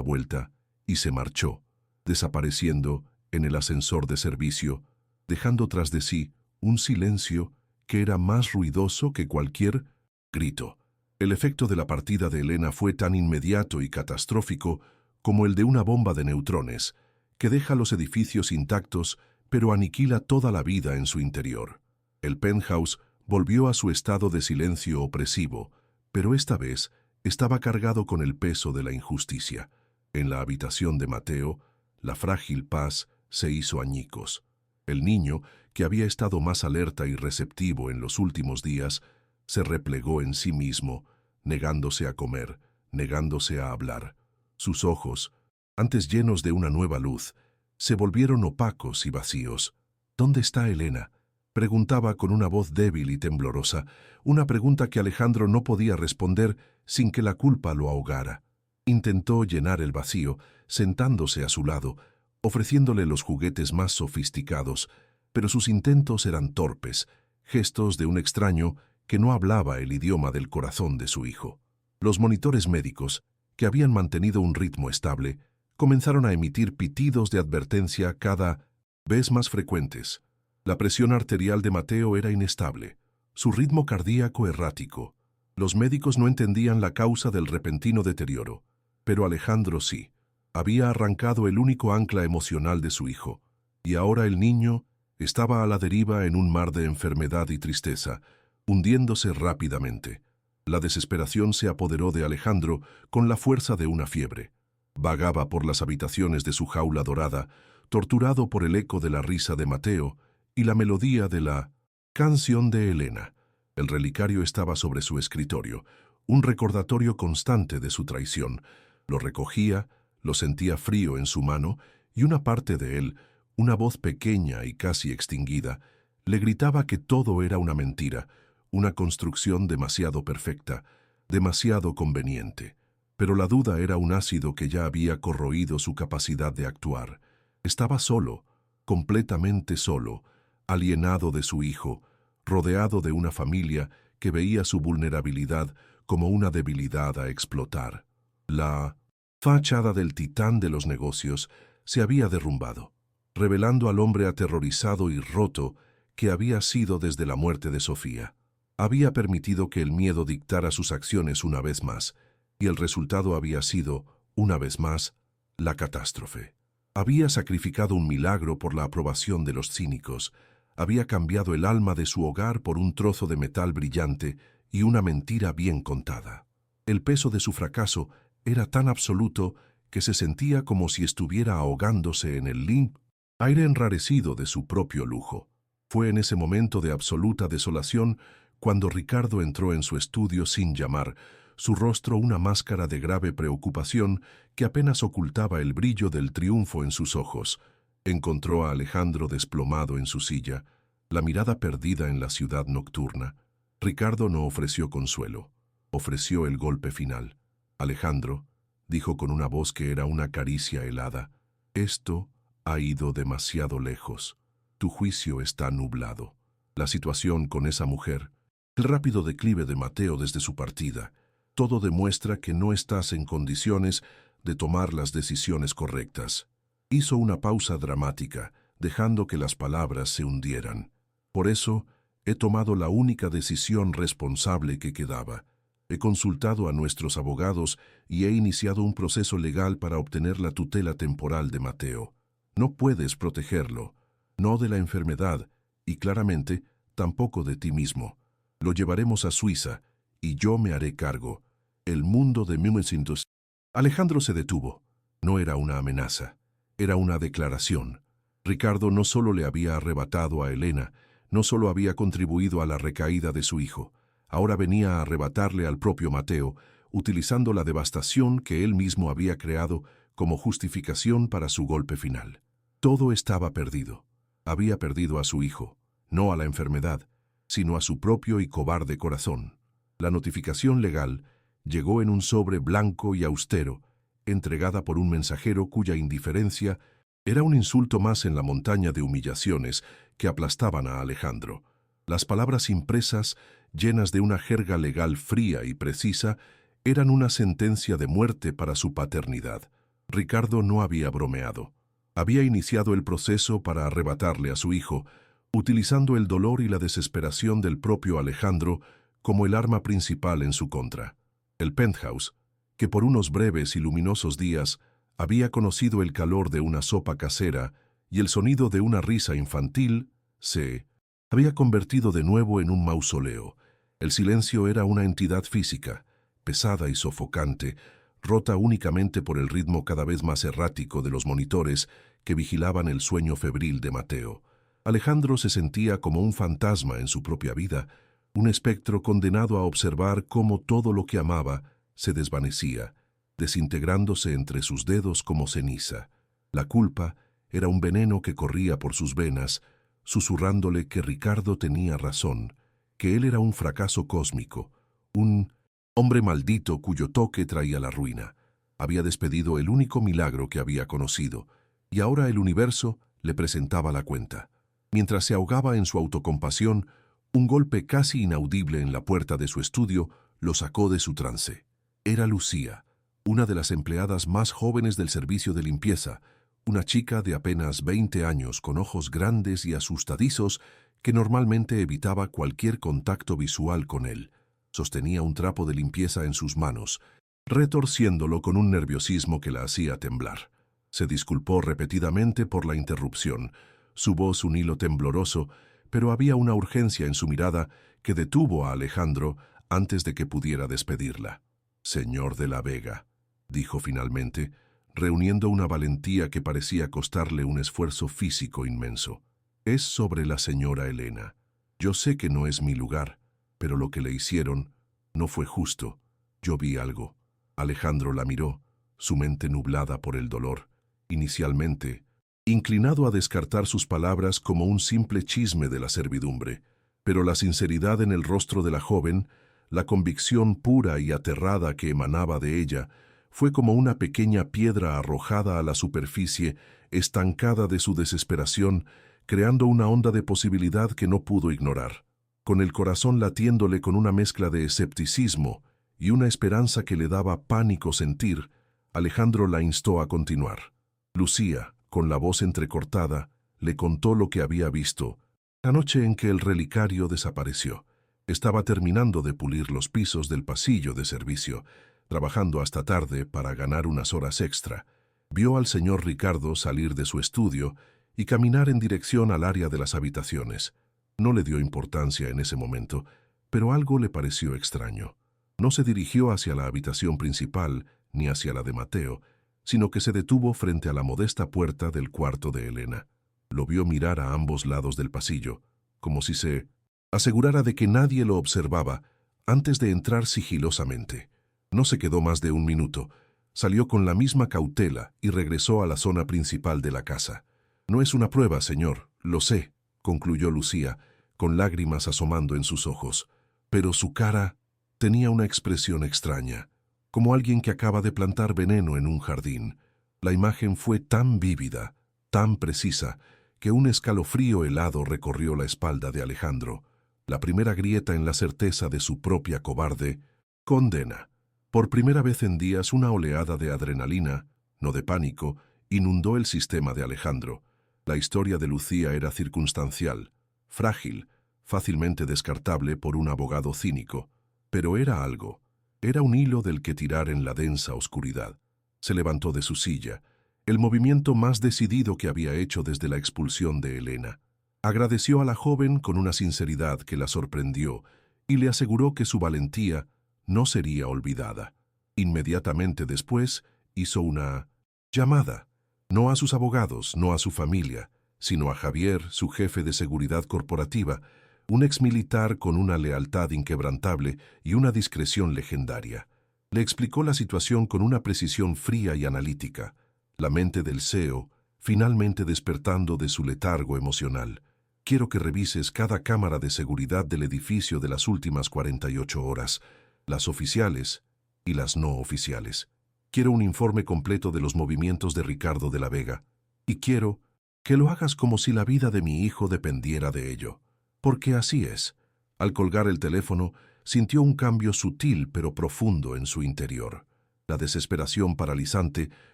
vuelta y se marchó, desapareciendo en el ascensor de servicio, dejando tras de sí un silencio que era más ruidoso que cualquier grito. El efecto de la partida de Elena fue tan inmediato y catastrófico como el de una bomba de neutrones, que deja los edificios intactos pero aniquila toda la vida en su interior. El penthouse volvió a su estado de silencio opresivo, pero esta vez estaba cargado con el peso de la injusticia. En la habitación de Mateo, la frágil paz se hizo añicos. El niño, que había estado más alerta y receptivo en los últimos días, se replegó en sí mismo, negándose a comer, negándose a hablar. Sus ojos, antes llenos de una nueva luz, se volvieron opacos y vacíos. ¿Dónde está Elena?, preguntaba con una voz débil y temblorosa, una pregunta que Alejandro no podía responder sin que la culpa lo ahogara. Intentó llenar el vacío, sentándose a su lado, ofreciéndole los juguetes más sofisticados, pero sus intentos eran torpes, gestos de un extraño que no hablaba el idioma del corazón de su hijo. Los monitores médicos, que habían mantenido un ritmo estable, comenzaron a emitir pitidos de advertencia cada vez más frecuentes. La presión arterial de Mateo era inestable, su ritmo cardíaco errático. Los médicos no entendían la causa del repentino deterioro, pero Alejandro sí. Había arrancado el único ancla emocional de su hijo, y ahora el niño estaba a la deriva en un mar de enfermedad y tristeza, hundiéndose rápidamente. La desesperación se apoderó de Alejandro con la fuerza de una fiebre. Vagaba por las habitaciones de su jaula dorada, torturado por el eco de la risa de Mateo y la melodía de la canción de Elena. El relicario estaba sobre su escritorio, un recordatorio constante de su traición. Lo recogía, lo sentía frío en su mano, y una parte de él, una voz pequeña y casi extinguida, le gritaba que todo era una mentira, una construcción demasiado perfecta, demasiado conveniente. Pero la duda era un ácido que ya había corroído su capacidad de actuar. Estaba solo, completamente solo, alienado de su hijo, rodeado de una familia que veía su vulnerabilidad como una debilidad a explotar. La fachada del titán de los negocios se había derrumbado, revelando al hombre aterrorizado y roto que había sido desde la muerte de Sofía. Había permitido que el miedo dictara sus acciones una vez más, y el resultado había sido, una vez más, la catástrofe. Había sacrificado un milagro por la aprobación de los cínicos, había cambiado el alma de su hogar por un trozo de metal brillante y una mentira bien contada. El peso de su fracaso era tan absoluto que se sentía como si estuviera ahogándose en el limpio aire enrarecido de su propio lujo. Fue en ese momento de absoluta desolación cuando Ricardo entró en su estudio sin llamar, su rostro una máscara de grave preocupación que apenas ocultaba el brillo del triunfo en sus ojos. Encontró a Alejandro desplomado en su silla, la mirada perdida en la ciudad nocturna. Ricardo no ofreció consuelo, ofreció el golpe final. Alejandro, dijo con una voz que era una caricia helada, esto ha ido demasiado lejos. Tu juicio está nublado. La situación con esa mujer, el rápido declive de Mateo desde su partida, todo demuestra que no estás en condiciones de tomar las decisiones correctas. Hizo una pausa dramática, dejando que las palabras se hundieran. Por eso, he tomado la única decisión responsable que quedaba. He consultado a nuestros abogados y he iniciado un proceso legal para obtener la tutela temporal de Mateo. No puedes protegerlo, no de la enfermedad, y claramente tampoco de ti mismo. Lo llevaremos a Suiza, y yo me haré cargo. El mundo de 1900. Alejandro se detuvo. No era una amenaza, era una declaración. Ricardo no solo le había arrebatado a Elena, no solo había contribuido a la recaída de su hijo, ahora venía a arrebatarle al propio Mateo, utilizando la devastación que él mismo había creado como justificación para su golpe final. Todo estaba perdido. Había perdido a su hijo, no a la enfermedad, sino a su propio y cobarde corazón. La notificación legal llegó en un sobre blanco y austero, entregada por un mensajero cuya indiferencia era un insulto más en la montaña de humillaciones que aplastaban a Alejandro. Las palabras impresas, llenas de una jerga legal fría y precisa, eran una sentencia de muerte para su paternidad. Ricardo no había bromeado. Había iniciado el proceso para arrebatarle a su hijo, utilizando el dolor y la desesperación del propio Alejandro como el arma principal en su contra. El penthouse, que por unos breves y luminosos días había conocido el calor de una sopa casera y el sonido de una risa infantil, se había convertido de nuevo en un mausoleo. El silencio era una entidad física, pesada y sofocante, rota únicamente por el ritmo cada vez más errático de los monitores que vigilaban el sueño febril de Mateo. Alejandro se sentía como un fantasma en su propia vida, un espectro condenado a observar cómo todo lo que amaba se desvanecía, desintegrándose entre sus dedos como ceniza. La culpa era un veneno que corría por sus venas, susurrándole que Ricardo tenía razón, que él era un fracaso cósmico, un hombre maldito cuyo toque traía la ruina. Había despedido el único milagro que había conocido, y ahora el universo le presentaba la cuenta. Mientras se ahogaba en su autocompasión, un golpe casi inaudible en la puerta de su estudio lo sacó de su trance. Era Lucía, una de las empleadas más jóvenes del servicio de limpieza, una chica de apenas 20 años con ojos grandes y asustadizos que normalmente evitaba cualquier contacto visual con él. Sostenía un trapo de limpieza en sus manos, retorciéndolo con un nerviosismo que la hacía temblar. Se disculpó repetidamente por la interrupción, su voz un hilo tembloroso, pero había una urgencia en su mirada que detuvo a Alejandro antes de que pudiera despedirla. «Señor de la Vega», dijo finalmente, reuniendo una valentía que parecía costarle un esfuerzo físico inmenso. «Es sobre la señora Elena. Yo sé que no es mi lugar, pero lo que le hicieron no fue justo. Yo vi algo». Alejandro la miró, su mente nublada por el dolor, inicialmente inclinado a descartar sus palabras como un simple chisme de la servidumbre, pero la sinceridad en el rostro de la joven, la convicción pura y aterrada que emanaba de ella, fue como una pequeña piedra arrojada a la superficie, estancada de su desesperación, creando una onda de posibilidad que no pudo ignorar. Con el corazón latiéndole con una mezcla de escepticismo y una esperanza que le daba pánico sentir, Alejandro la instó a continuar. Lucía, con la voz entrecortada, le contó lo que había visto. La noche en que el relicario desapareció, estaba terminando de pulir los pisos del pasillo de servicio, trabajando hasta tarde para ganar unas horas extra. Vio al señor Ricardo salir de su estudio y caminar en dirección al área de las habitaciones. No le dio importancia en ese momento, pero algo le pareció extraño. No se dirigió hacia la habitación principal ni hacia la de Mateo, sino que se detuvo frente a la modesta puerta del cuarto de Elena. Lo vio mirar a ambos lados del pasillo, como si se asegurara de que nadie lo observaba antes de entrar sigilosamente. No se quedó más de un minuto. Salió con la misma cautela y regresó a la zona principal de la casa. «No es una prueba, señor, lo sé», concluyó Lucía, con lágrimas asomando en sus ojos. Pero su cara tenía una expresión extraña, como alguien que acaba de plantar veneno en un jardín. La imagen fue tan vívida, tan precisa, que un escalofrío helado recorrió la espalda de Alejandro, la primera grieta en la certeza de su propia cobarde condena. Por primera vez en días una oleada de adrenalina, no de pánico, inundó el sistema de Alejandro. La historia de Lucía era circunstancial, frágil, fácilmente descartable por un abogado cínico, pero era algo. Era un hilo del que tirar en la densa oscuridad. Se levantó de su silla, el movimiento más decidido que había hecho desde la expulsión de Elena. Agradeció a la joven con una sinceridad que la sorprendió y le aseguró que su valentía no sería olvidada. Inmediatamente después hizo una llamada, no a sus abogados, no a su familia, sino a Javier, su jefe de seguridad corporativa, un exmilitar con una lealtad inquebrantable y una discreción legendaria. Le explicó la situación con una precisión fría y analítica, la mente del CEO finalmente despertando de su letargo emocional. «Quiero que revises cada cámara de seguridad del edificio de las últimas 48 horas, las oficiales y las no oficiales. Quiero un informe completo de los movimientos de Ricardo de la Vega, y quiero que lo hagas como si la vida de mi hijo dependiera de ello». Porque así es. Al colgar el teléfono, sintió un cambio sutil pero profundo en su interior. La desesperación paralizante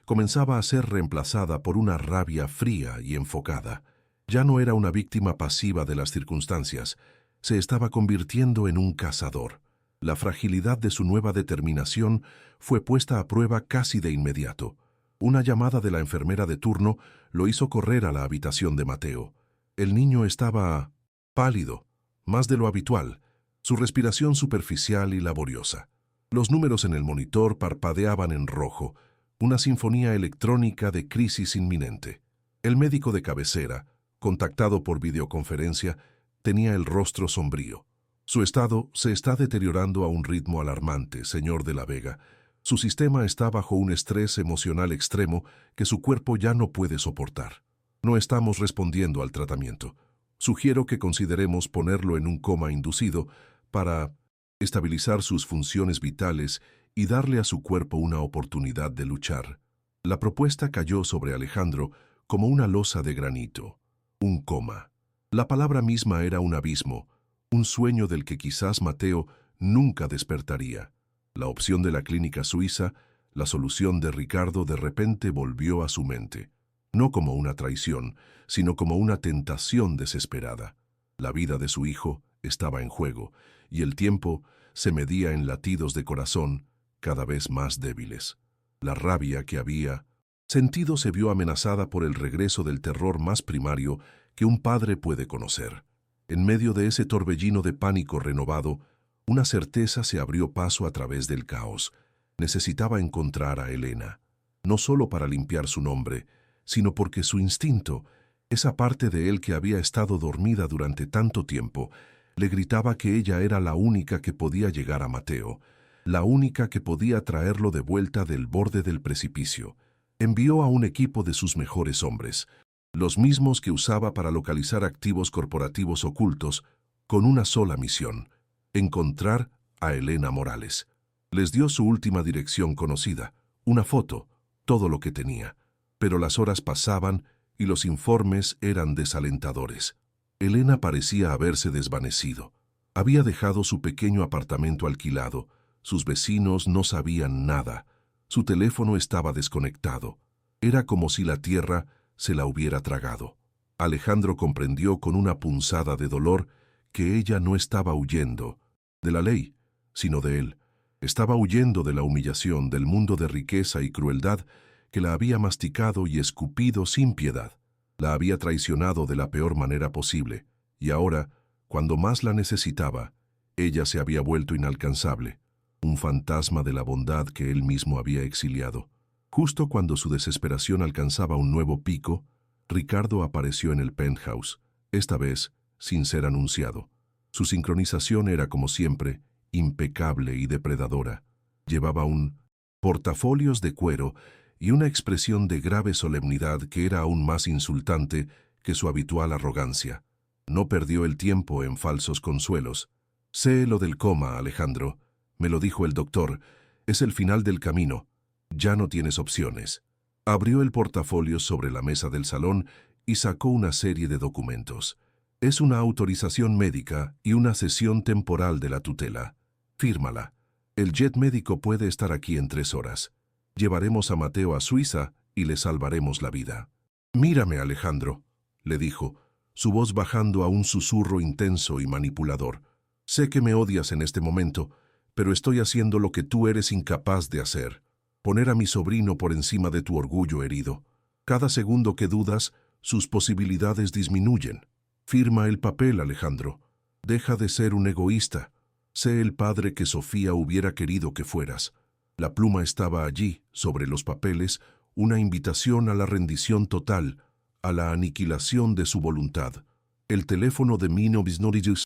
comenzaba a ser reemplazada por una rabia fría y enfocada. Ya no era una víctima pasiva de las circunstancias, se estaba convirtiendo en un cazador. La fragilidad de su nueva determinación fue puesta a prueba casi de inmediato. Una llamada de la enfermera de turno lo hizo correr a la habitación de Mateo. El niño estaba pálido, más de lo habitual, su respiración superficial y laboriosa. Los números en el monitor parpadeaban en rojo, una sinfonía electrónica de crisis inminente. El médico de cabecera, contactado por videoconferencia, tenía el rostro sombrío. Su estado se está deteriorando a un ritmo alarmante, señor de la Vega. Su sistema está bajo un estrés emocional extremo que su cuerpo ya no puede soportar. No estamos respondiendo al tratamiento. Sugiero que consideremos ponerlo en un coma inducido para estabilizar sus funciones vitales y darle a su cuerpo una oportunidad de luchar. La propuesta cayó sobre Alejandro como una losa de granito. Un coma. La palabra misma era un abismo, un sueño del que quizás Mateo nunca despertaría. La opción de la clínica suiza, la solución de Ricardo de repente volvió a su mente. No como una traición, sino como una tentación desesperada. La vida de su hijo estaba en juego, y el tiempo se medía en latidos de corazón cada vez más débiles. La rabia que había sentido se vio amenazada por el regreso del terror más primario que un padre puede conocer. En medio de ese torbellino de pánico renovado, una certeza se abrió paso a través del caos. Necesitaba encontrar a Elena, no solo para limpiar su nombre, sino porque su instinto, esa parte de él que había estado dormida durante tanto tiempo, le gritaba que ella era la única que podía llegar a Mateo, la única que podía traerlo de vuelta del borde del precipicio. Envió a un equipo de sus mejores hombres, los mismos que usaba para localizar activos corporativos ocultos, con una sola misión: encontrar a Elena Morales. Les dio su última dirección conocida, una foto, todo lo que tenía. Pero las horas pasaban y los informes eran desalentadores. Elena parecía haberse desvanecido. Había dejado su pequeño apartamento alquilado, sus vecinos no sabían nada, su teléfono estaba desconectado. Era como si la tierra se la hubiera tragado. Alejandro comprendió con una punzada de dolor que ella no estaba huyendo de la ley, sino de él. Estaba huyendo de la humillación, del mundo de riqueza y crueldad que la había masticado y escupido sin piedad. La había traicionado de la peor manera posible, y ahora, cuando más la necesitaba, ella se había vuelto inalcanzable, un fantasma de la bondad que él mismo había exiliado. Justo cuando su desesperación alcanzaba un nuevo pico, Ricardo apareció en el penthouse, esta vez sin ser anunciado. Su sincronización era, como siempre, impecable y depredadora. Llevaba un portafolios de cuero y una expresión de grave solemnidad que era aún más insultante que su habitual arrogancia. No perdió el tiempo en falsos consuelos. «Sé lo del coma, Alejandro», me lo dijo el doctor. «Es el final del camino. Ya no tienes opciones». Abrió el portafolio sobre la mesa del salón y sacó una serie de documentos. «Es una autorización médica y una cesión temporal de la tutela. Fírmala. El jet médico puede estar aquí en 3 horas. Llevaremos a Mateo a Suiza y le salvaremos la vida». «Mírame, Alejandro», le dijo, su voz bajando a un susurro intenso y manipulador. «Sé que me odias en este momento, pero estoy haciendo lo que tú eres incapaz de hacer. Poner a mi sobrino por encima de tu orgullo herido. Cada segundo que dudas, sus posibilidades disminuyen. Firma el papel, Alejandro. Deja de ser un egoísta. Sé el padre que Sofía hubiera querido que fueras». La pluma estaba allí, sobre los papeles, una invitación a la rendición total, a la aniquilación de su voluntad. El teléfono de Mino Bisnorius.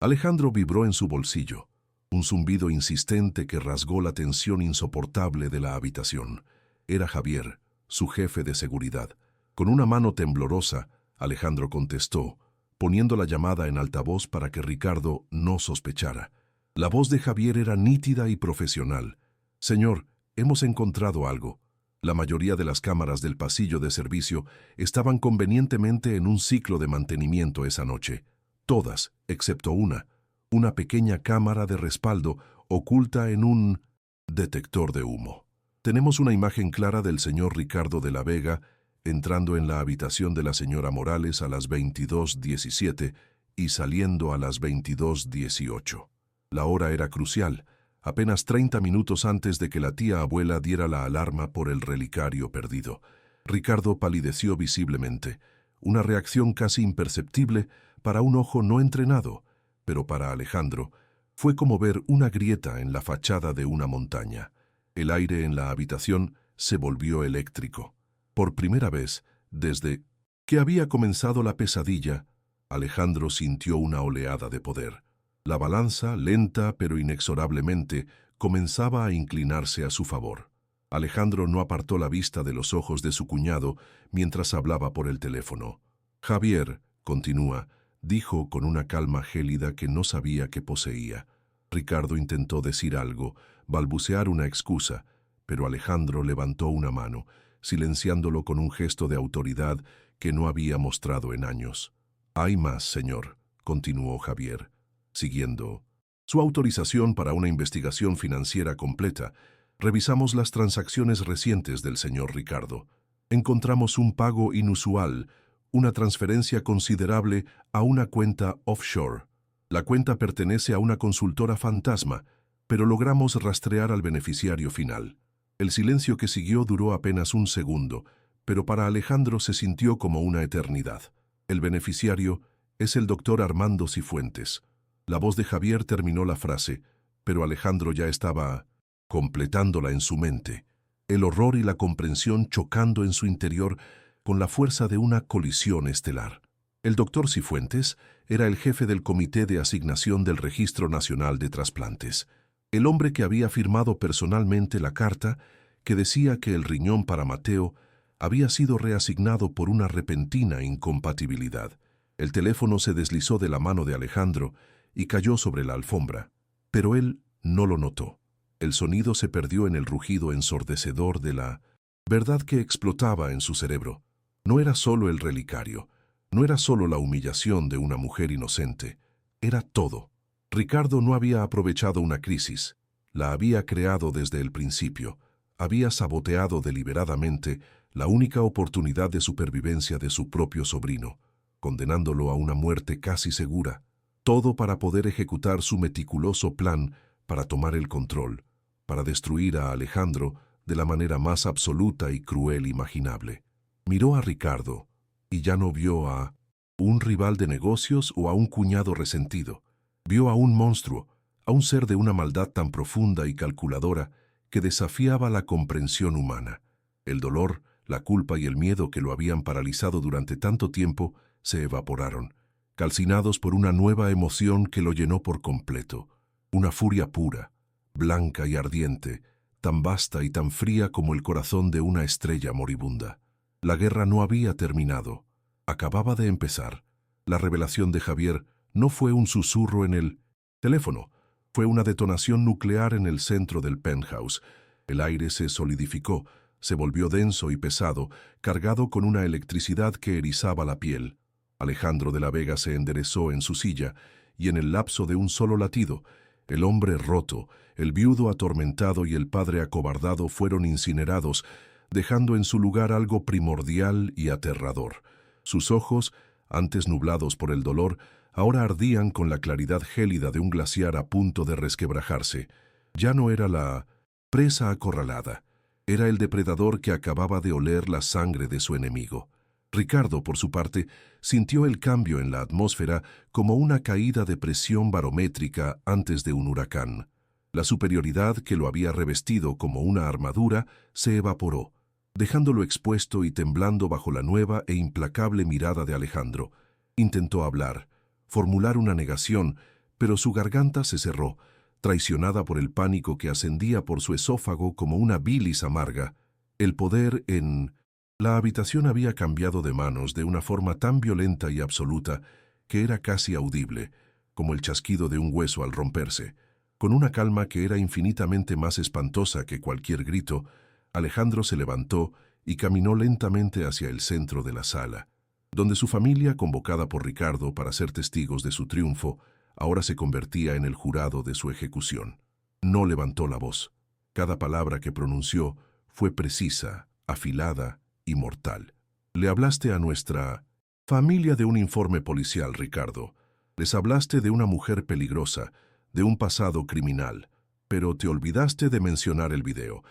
Alejandro vibró en su bolsillo, un zumbido insistente que rasgó la tensión insoportable de la habitación. Era Javier, su jefe de seguridad. Con una mano temblorosa, Alejandro contestó, poniendo la llamada en altavoz para que Ricardo no sospechara. La voz de Javier era nítida y profesional. «Señor, hemos encontrado algo». La mayoría de las cámaras del pasillo de servicio estaban convenientemente en un ciclo de mantenimiento esa noche. Todas, excepto una pequeña cámara de respaldo oculta en un detector de humo. Tenemos una imagen clara del señor Ricardo de la Vega entrando en la habitación de la señora Morales a las 22:17 y saliendo a las 22:18. La hora era crucial, apenas 30 minutos antes de que la tía abuela diera la alarma por el relicario perdido. Ricardo palideció visiblemente, una reacción casi imperceptible para un ojo no entrenado, pero para Alejandro Fue como ver una grieta en la fachada de una montaña. El aire en la habitación se volvió eléctrico. Por primera vez, desde que había comenzado la pesadilla, Alejandro sintió una oleada de poder. La balanza, lenta pero inexorablemente, comenzaba a inclinarse a su favor. Alejandro no apartó la vista de los ojos de su cuñado mientras hablaba por el teléfono. Javier, continúa, dijo con una calma gélida que no sabía que poseía. Ricardo intentó decir algo, balbucear una excusa, pero Alejandro levantó una mano, silenciándolo con un gesto de autoridad que no había mostrado en años. «Hay más, señor», continuó Javier, siguiendo. «Su autorización para una investigación financiera completa. Revisamos las transacciones recientes del señor Ricardo. Encontramos un pago inusual, una transferencia considerable a una cuenta offshore. La cuenta pertenece a una consultora fantasma, pero logramos rastrear al beneficiario final». El silencio que siguió duró apenas un segundo, pero para Alejandro se sintió como una eternidad. El beneficiario es el doctor Armando Cifuentes. La voz de Javier terminó la frase, pero Alejandro ya estaba completándola en su mente, el horror y la comprensión chocando en su interior con la fuerza de una colisión estelar. El doctor Cifuentes era el jefe del Comité de Asignación del Registro Nacional de Trasplantes, el hombre que había firmado personalmente la carta que decía que el riñón para Mateo había sido reasignado por una repentina incompatibilidad. El teléfono se deslizó de la mano de Alejandro y cayó sobre la alfombra, pero él no lo notó. El sonido se perdió en el rugido ensordecedor de la verdad que explotaba en su cerebro. No era solo el relicario, no era solo la humillación de una mujer inocente, era todo. Ricardo no había aprovechado una crisis, la había creado desde el principio, había saboteado deliberadamente la única oportunidad de supervivencia de su propio sobrino, condenándolo a una muerte casi segura, todo para poder ejecutar su meticuloso plan para tomar el control, para destruir a Alejandro de la manera más absoluta y cruel imaginable. Miró a Ricardo y ya no vio a un rival de negocios o a un cuñado resentido. Vio a un monstruo, a un ser de una maldad tan profunda y calculadora que desafiaba la comprensión humana. El dolor, la culpa y el miedo que lo habían paralizado durante tanto tiempo se evaporaron, calcinados por una nueva emoción que lo llenó por completo, una furia pura, blanca y ardiente, tan vasta y tan fría como el corazón de una estrella moribunda. La guerra no había terminado, acababa de empezar. La revelación de Javier no fue un susurro en el teléfono, fue una detonación nuclear en el centro del penthouse. El aire se solidificó, se volvió denso y pesado, cargado con una electricidad que erizaba la piel. Alejandro de la Vega se enderezó en su silla, y en el lapso de un solo latido, el hombre roto, el viudo atormentado y el padre acobardado fueron incinerados, dejando en su lugar algo primordial y aterrador. Sus ojos, antes nublados por el dolor, ahora ardían con la claridad gélida de un glaciar a punto de resquebrajarse. Ya no era la presa acorralada, era el depredador que acababa de oler la sangre de su enemigo. Ricardo, por su parte, sintió el cambio en la atmósfera como una caída de presión barométrica antes de un huracán. La superioridad que lo había revestido como una armadura se evaporó, dejándolo expuesto y temblando bajo la nueva e implacable mirada de Alejandro. Intentó hablar, formular una negación, pero su garganta se cerró, traicionada por el pánico que ascendía por su esófago como una bilis amarga. El poder en la habitación había cambiado de manos de una forma tan violenta y absoluta que era casi audible, como el chasquido de un hueso al romperse. Con una calma que era infinitamente más espantosa que cualquier grito, Alejandro se levantó y caminó lentamente hacia el centro de la sala, donde su familia, convocada por Ricardo para ser testigos de su triunfo, ahora se convertía en el jurado de su ejecución. No levantó la voz. Cada palabra que pronunció fue precisa, afilada y mortal. Le hablaste a nuestra familia de un informe policial, Ricardo. Les hablaste de una mujer peligrosa, de un pasado criminal, pero te olvidaste de mencionar el video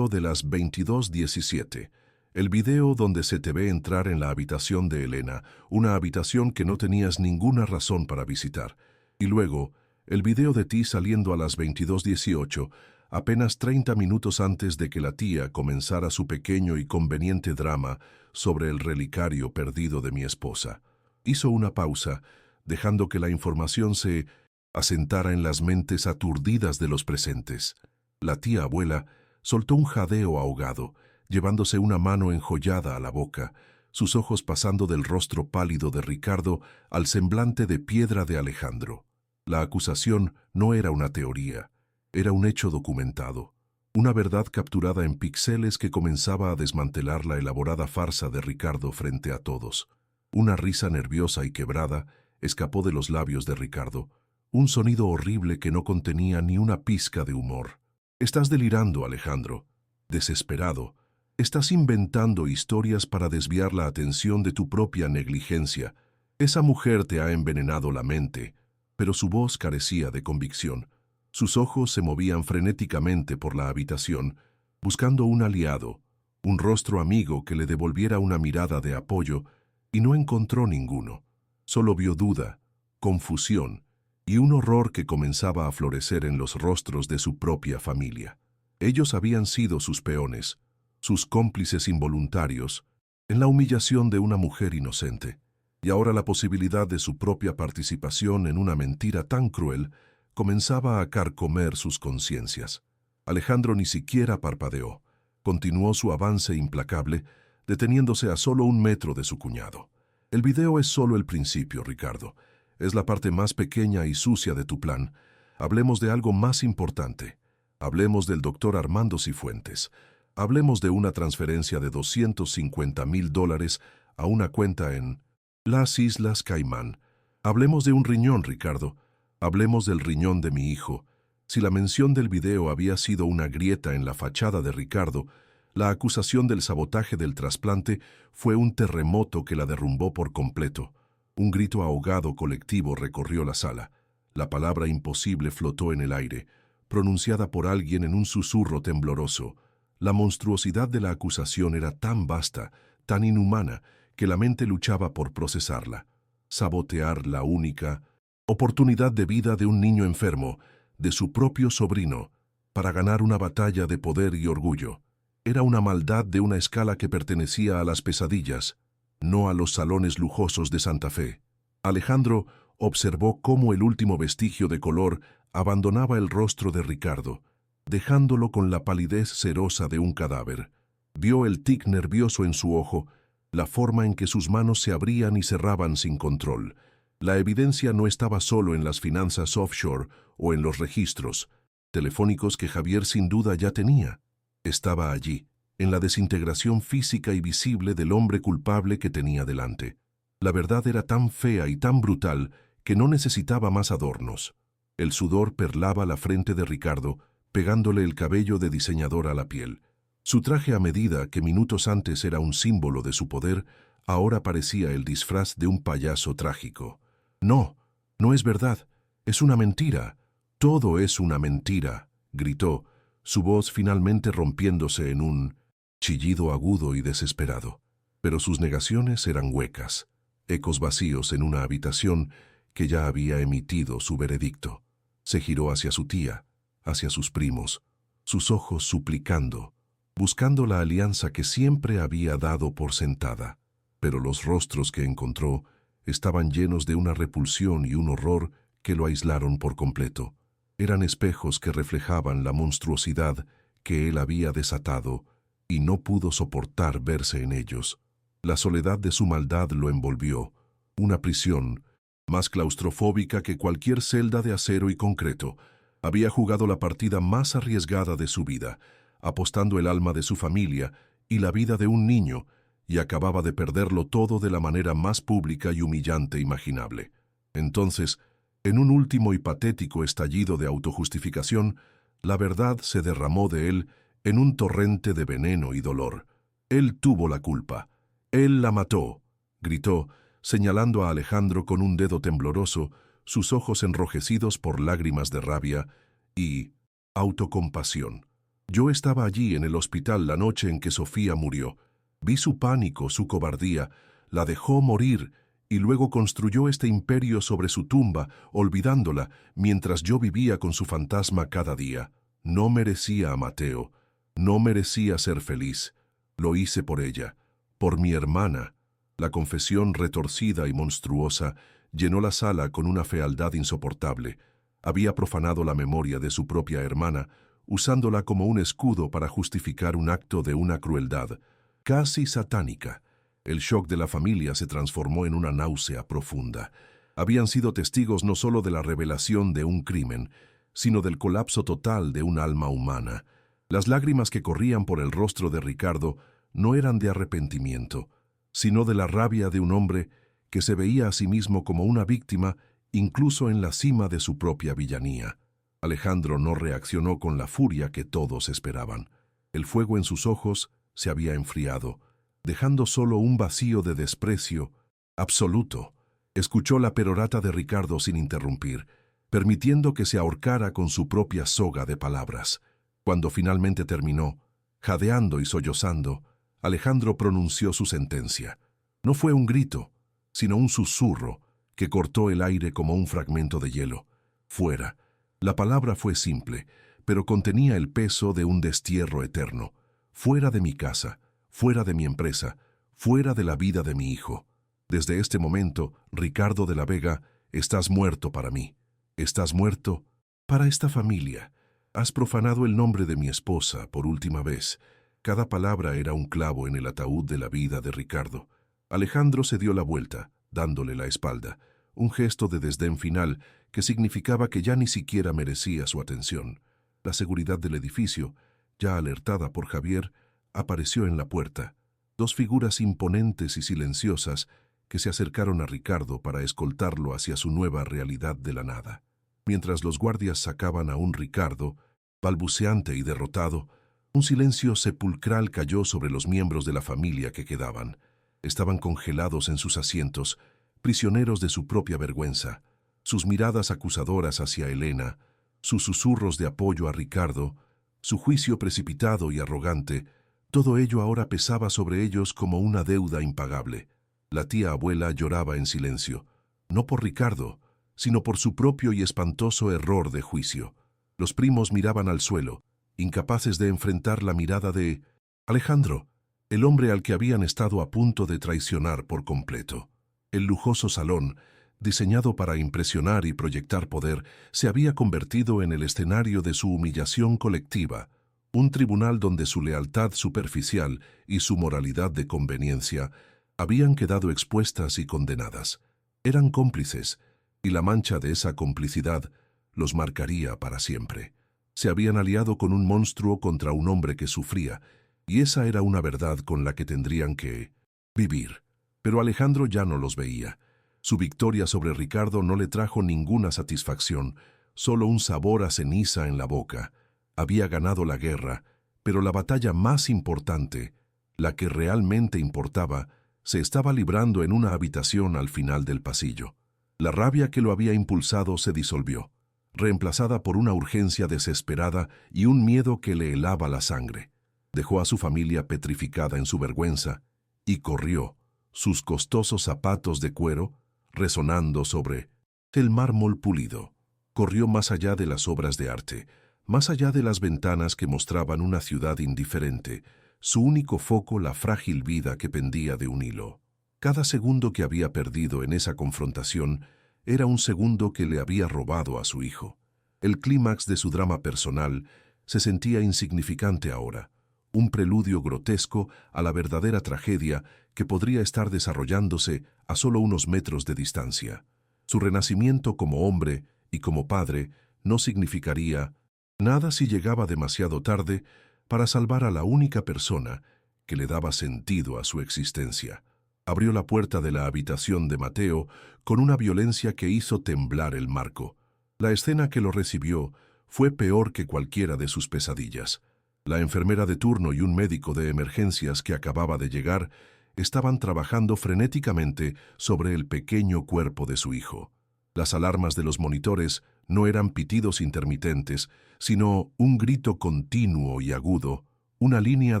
de las 22:17, el video donde se te ve entrar en la habitación de Elena, una habitación que no tenías ninguna razón para visitar, y luego El video de ti saliendo a las 22:18, apenas 30 minutos antes de que la tía comenzara su pequeño y conveniente drama sobre el relicario perdido de mi esposa. Hizo una pausa, dejando que la información se asentara en las mentes aturdidas de los presentes. La tía abuela soltó un jadeo ahogado, llevándose una mano enjollada a la boca, sus ojos pasando del rostro pálido de Ricardo al semblante de piedra de Alejandro. La acusación no era una teoría, era un hecho documentado, una verdad capturada en píxeles que comenzaba a desmantelar la elaborada farsa de Ricardo frente a todos. Una risa nerviosa y quebrada escapó de los labios de Ricardo, un sonido horrible que no contenía ni una pizca de humor. «Estás delirando, Alejandro. Desesperado. Estás inventando historias para desviar la atención de tu propia negligencia. Esa mujer te ha envenenado la mente». Pero su voz carecía de convicción. Sus ojos se movían frenéticamente por la habitación, buscando un aliado, un rostro amigo que le devolviera una mirada de apoyo, y no encontró ninguno. Solo vio duda, confusión y un horror que comenzaba a florecer en los rostros de su propia familia. Ellos habían sido sus peones, sus cómplices involuntarios, en la humillación de una mujer inocente. Y ahora la posibilidad de su propia participación en una mentira tan cruel comenzaba a carcomer sus conciencias. Alejandro ni siquiera parpadeó. Continuó su avance implacable, deteniéndose a solo 1 metro de su cuñado. «El video es solo el principio, Ricardo. Es la parte más pequeña y sucia de tu plan. Hablemos de algo más importante. Hablemos del doctor Armando Cifuentes. Hablemos de una transferencia de $250,000 a una cuenta en las Islas Caimán. Hablemos de un riñón, Ricardo. Hablemos del riñón de mi hijo». Si la mención del video había sido una grieta en la fachada de Ricardo, la acusación del sabotaje del trasplante fue un terremoto que la derrumbó por completo. Un grito ahogado colectivo recorrió la sala. La palabra imposible flotó en el aire, pronunciada por alguien en un susurro tembloroso. La monstruosidad de la acusación era tan vasta, tan inhumana, que la mente luchaba por procesarla. Sabotear la única oportunidad de vida de un niño enfermo, de su propio sobrino, para ganar una batalla de poder y orgullo. Era una maldad de una escala que pertenecía a las pesadillas, no a los salones lujosos de Santa Fe. Alejandro observó cómo el último vestigio de color abandonaba el rostro de Ricardo, dejándolo con la palidez cerosa de un cadáver. Vio el tic nervioso en su ojo, la forma en que sus manos se abrían y cerraban sin control. La evidencia no estaba solo en las finanzas offshore o en los registros telefónicos que Javier sin duda ya tenía. Estaba allí, en la desintegración física y visible del hombre culpable que tenía delante. La verdad era tan fea y tan brutal que no necesitaba más adornos. El sudor perlaba la frente de Ricardo, pegándole el cabello de diseñador a la piel. Su traje a medida, que minutos antes era un símbolo de su poder, ahora parecía el disfraz de un payaso trágico. «No, no es verdad. Es una mentira. Todo es una mentira», gritó, su voz finalmente rompiéndose en un chillido agudo y desesperado. Pero sus negaciones eran huecas, ecos vacíos en una habitación que ya había emitido su veredicto. Se giró hacia su tía, hacia sus primos, sus ojos suplicando, buscando la alianza que siempre había dado por sentada. Pero los rostros que encontró estaban llenos de una repulsión y un horror que lo aislaron por completo. Eran espejos que reflejaban la monstruosidad que él había desatado y no pudo soportar verse en ellos. La soledad de su maldad lo envolvió, una prisión más claustrofóbica que cualquier celda de acero y concreto. Había jugado la partida más arriesgada de su vida, apostando el alma de su familia y la vida de un niño, y acababa de perderlo todo de la manera más pública y humillante imaginable. Entonces, en un último y patético estallido de autojustificación, la verdad se derramó de él en un torrente de veneno y dolor. Él tuvo la culpa. Él la mató, gritó, señalando a Alejandro con un dedo tembloroso, sus ojos enrojecidos por lágrimas de rabia y autocompasión. Yo estaba allí en el hospital la noche en que Sofía murió. Vi su pánico, su cobardía, la dejó morir y luego construyó este imperio sobre su tumba, olvidándola, mientras yo vivía con su fantasma cada día. No merecía a Mateo, no merecía ser feliz. Lo hice por ella, por mi hermana. La confesión retorcida y monstruosa llenó la sala con una fealdad insoportable. Había profanado la memoria de su propia hermana, usándola como un escudo para justificar un acto de una crueldad casi satánica. El shock de la familia se transformó en una náusea profunda. Habían sido testigos no solo de la revelación de un crimen, sino del colapso total de un alma humana. Las lágrimas que corrían por el rostro de Ricardo no eran de arrepentimiento, sino de la rabia de un hombre que se veía a sí mismo como una víctima incluso en la cima de su propia villanía. Alejandro no reaccionó con la furia que todos esperaban. El fuego en sus ojos se había enfriado, dejando solo un vacío de desprecio absoluto. Escuchó la perorata de Ricardo sin interrumpir, permitiendo que se ahorcara con su propia soga de palabras. Cuando finalmente terminó, jadeando y sollozando, Alejandro pronunció su sentencia. No fue un grito, sino un susurro que cortó el aire como un fragmento de hielo. Fuera. La palabra fue simple, pero contenía el peso de un destierro eterno. Fuera de mi casa, fuera de mi empresa, fuera de la vida de mi hijo. Desde este momento, Ricardo de la Vega, estás muerto para mí. Estás muerto para esta familia. Has profanado el nombre de mi esposa por última vez. Cada palabra era un clavo en el ataúd de la vida de Ricardo. Alejandro se dio la vuelta, dándole la espalda, un gesto de desdén final que significaba que ya ni siquiera merecía su atención. La seguridad del edificio, ya alertada por Javier, apareció en la puerta. Dos figuras imponentes y silenciosas que se acercaron a Ricardo para escoltarlo hacia su nueva realidad de la nada. Mientras los guardias sacaban a un Ricardo, balbuceante y derrotado, un silencio sepulcral cayó sobre los miembros de la familia que quedaban. Estaban congelados en sus asientos, prisioneros de su propia vergüenza. Sus miradas acusadoras hacia Elena, sus susurros de apoyo a Ricardo, su juicio precipitado y arrogante, todo ello ahora pesaba sobre ellos como una deuda impagable. La tía abuela lloraba en silencio, no por Ricardo, sino por su propio y espantoso error de juicio. Los primos miraban al suelo, incapaces de enfrentar la mirada de Alejandro, el hombre al que habían estado a punto de traicionar por completo. El lujoso salón, diseñado para impresionar y proyectar poder, se había convertido en el escenario de su humillación colectiva, un tribunal donde su lealtad superficial y su moralidad de conveniencia habían quedado expuestas y condenadas. Eran cómplices, y la mancha de esa complicidad los marcaría para siempre. Se habían aliado con un monstruo contra un hombre que sufría, y esa era una verdad con la que tendrían que vivir. Pero Alejandro ya no los veía. Su victoria sobre Ricardo no le trajo ninguna satisfacción, solo un sabor a ceniza en la boca. Había ganado la guerra, pero la batalla más importante, la que realmente importaba, se estaba librando en una habitación al final del pasillo. La rabia que lo había impulsado se disolvió, reemplazada por una urgencia desesperada y un miedo que le helaba la sangre. Dejó a su familia petrificada en su vergüenza y corrió, sus costosos zapatos de cuero resonando sobre el mármol pulido. Corrió más allá de las obras de arte, más allá de las ventanas que mostraban una ciudad indiferente, su único foco la frágil vida que pendía de un hilo. Cada segundo que había perdido en esa confrontación era un segundo que le había robado a su hijo. El clímax de su drama personal se sentía insignificante ahora, un preludio grotesco a la verdadera tragedia que podría estar desarrollándose a solo unos metros de distancia. Su renacimiento como hombre y como padre no significaría nada si llegaba demasiado tarde para salvar a la única persona que le daba sentido a su existencia. Abrió la puerta de la habitación de Mateo con una violencia que hizo temblar el marco. La escena que lo recibió fue peor que cualquiera de sus pesadillas. La enfermera de turno y un médico de emergencias que acababa de llegar estaban trabajando frenéticamente sobre el pequeño cuerpo de su hijo. Las alarmas de los monitores no eran pitidos intermitentes, sino un grito continuo y agudo, una línea